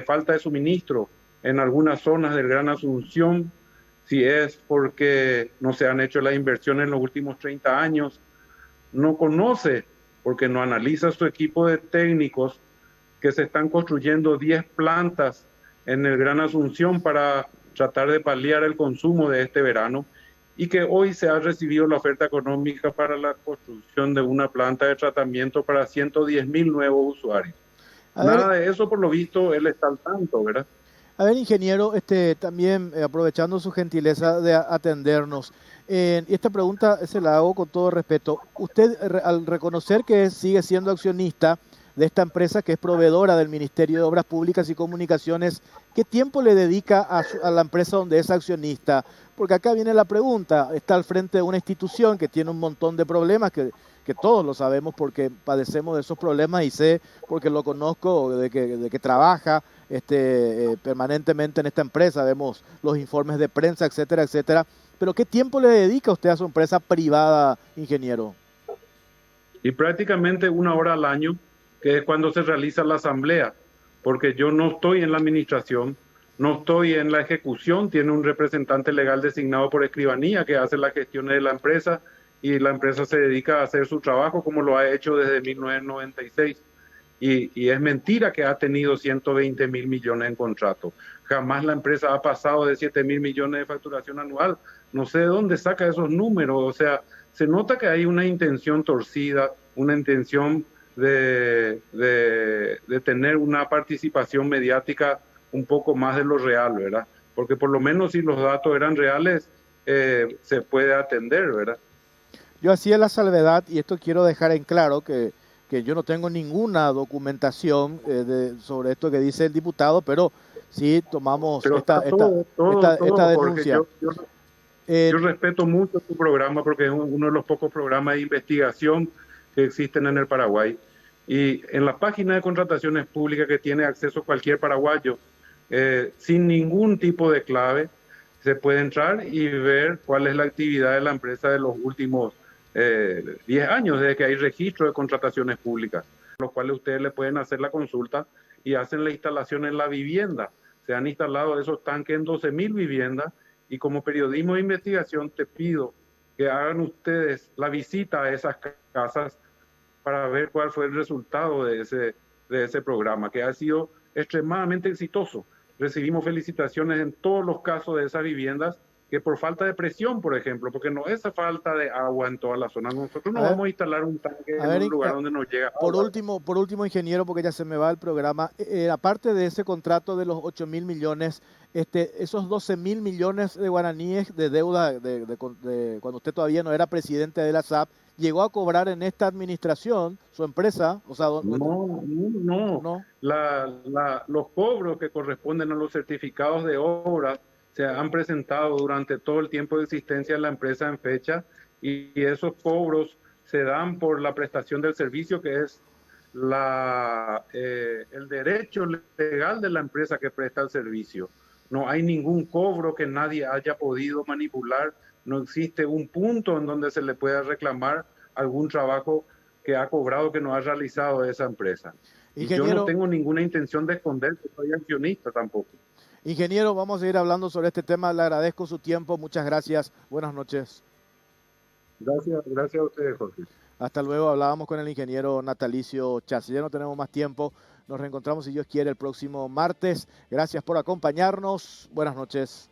falta de suministro en algunas zonas del Gran Asunción, si es porque no se han hecho las inversiones en los últimos 30 años. No conoce, porque no analiza su equipo de técnicos, que se están construyendo 10 plantas en el Gran Asunción para tratar de paliar el consumo de este verano, y que hoy se ha recibido la oferta económica para la construcción de una planta de tratamiento para 110.000 nuevos usuarios. Nada de eso, por lo visto, él está al tanto, ¿verdad? A ver, ingeniero, también aprovechando su gentileza de atendernos, y esta pregunta se la hago con todo respeto. Usted, al reconocer que sigue siendo accionista de esta empresa que es proveedora del Ministerio de Obras Públicas y Comunicaciones, ¿qué tiempo le dedica a la empresa donde es accionista? Porque acá viene la pregunta, está al frente de una institución que tiene un montón de problemas que todos lo sabemos porque padecemos de esos problemas, y sé porque lo conozco de que trabaja permanentemente en esta empresa, vemos los informes de prensa, etcétera, etcétera. Pero ¿qué tiempo le dedica usted a su empresa privada, ingeniero? Y prácticamente 1 hora al año, que es cuando se realiza la asamblea, porque yo no estoy en la administración, no estoy en la ejecución, tiene un representante legal designado por escribanía que hace las gestiones de la empresa, y la empresa se dedica a hacer su trabajo como lo ha hecho desde 1996. Y es mentira que ha tenido 120.000 millones en contrato. Jamás la empresa ha pasado de 7.000 millones de facturación anual. No sé de dónde saca esos números. O sea, se nota que hay una intención torcida, una intención de tener una participación mediática un poco más de lo real, ¿verdad? Porque por lo menos si los datos eran reales, se puede atender, ¿verdad? Yo hacía la salvedad, y esto quiero dejar en claro, que yo no tengo ninguna documentación sobre esto que dice el diputado, pero sí tomamos esta denuncia. Yo respeto mucho tu programa porque es uno de los pocos programas de investigación que existen en el Paraguay. Y en la página de contrataciones públicas que tiene acceso cualquier paraguayo, sin ningún tipo de clave, se puede entrar y ver cuál es la actividad de la empresa de los últimos 10 años, desde que hay registro de contrataciones públicas, los cuales ustedes le pueden hacer la consulta y hacen la instalación en la vivienda. Se han instalado esos tanques en 12.000 viviendas, y como periodismo de investigación te pido que hagan ustedes la visita a esas casas para ver cuál fue el resultado de ese programa, que ha sido extremadamente exitoso. Recibimos felicitaciones en todos los casos de esas viviendas, que por falta de presión, por ejemplo, porque no es falta de agua en toda la zona. Nosotros no vamos a instalar un tanque en un lugar donde nos llega agua. Por último, ingeniero, porque ya se me va el programa, aparte de ese contrato de los 8.000 millones, esos 12.000 millones de guaraníes de deuda de cuando usted todavía no era presidente de la SAP, ¿llegó a cobrar en esta administración su empresa? O sea, no. Los cobros que corresponden a los certificados de obra se han presentado durante todo el tiempo de existencia de la empresa en fecha, y esos cobros se dan por la prestación del servicio, que es el derecho legal de la empresa que presta el servicio. No hay ningún cobro que nadie haya podido manipular, no existe un punto en donde se le pueda reclamar algún trabajo que ha cobrado, que no ha realizado esa empresa. Y yo no tengo ninguna intención de esconder que soy accionista tampoco. Ingeniero, vamos a seguir hablando sobre este tema. Le agradezco su tiempo. Muchas gracias. Buenas noches. Gracias a ustedes, Jorge. Hasta luego. Hablábamos con el ingeniero Natalicio Chassi. Ya no tenemos más tiempo. Nos reencontramos, si Dios quiere, el próximo martes. Gracias por acompañarnos. Buenas noches.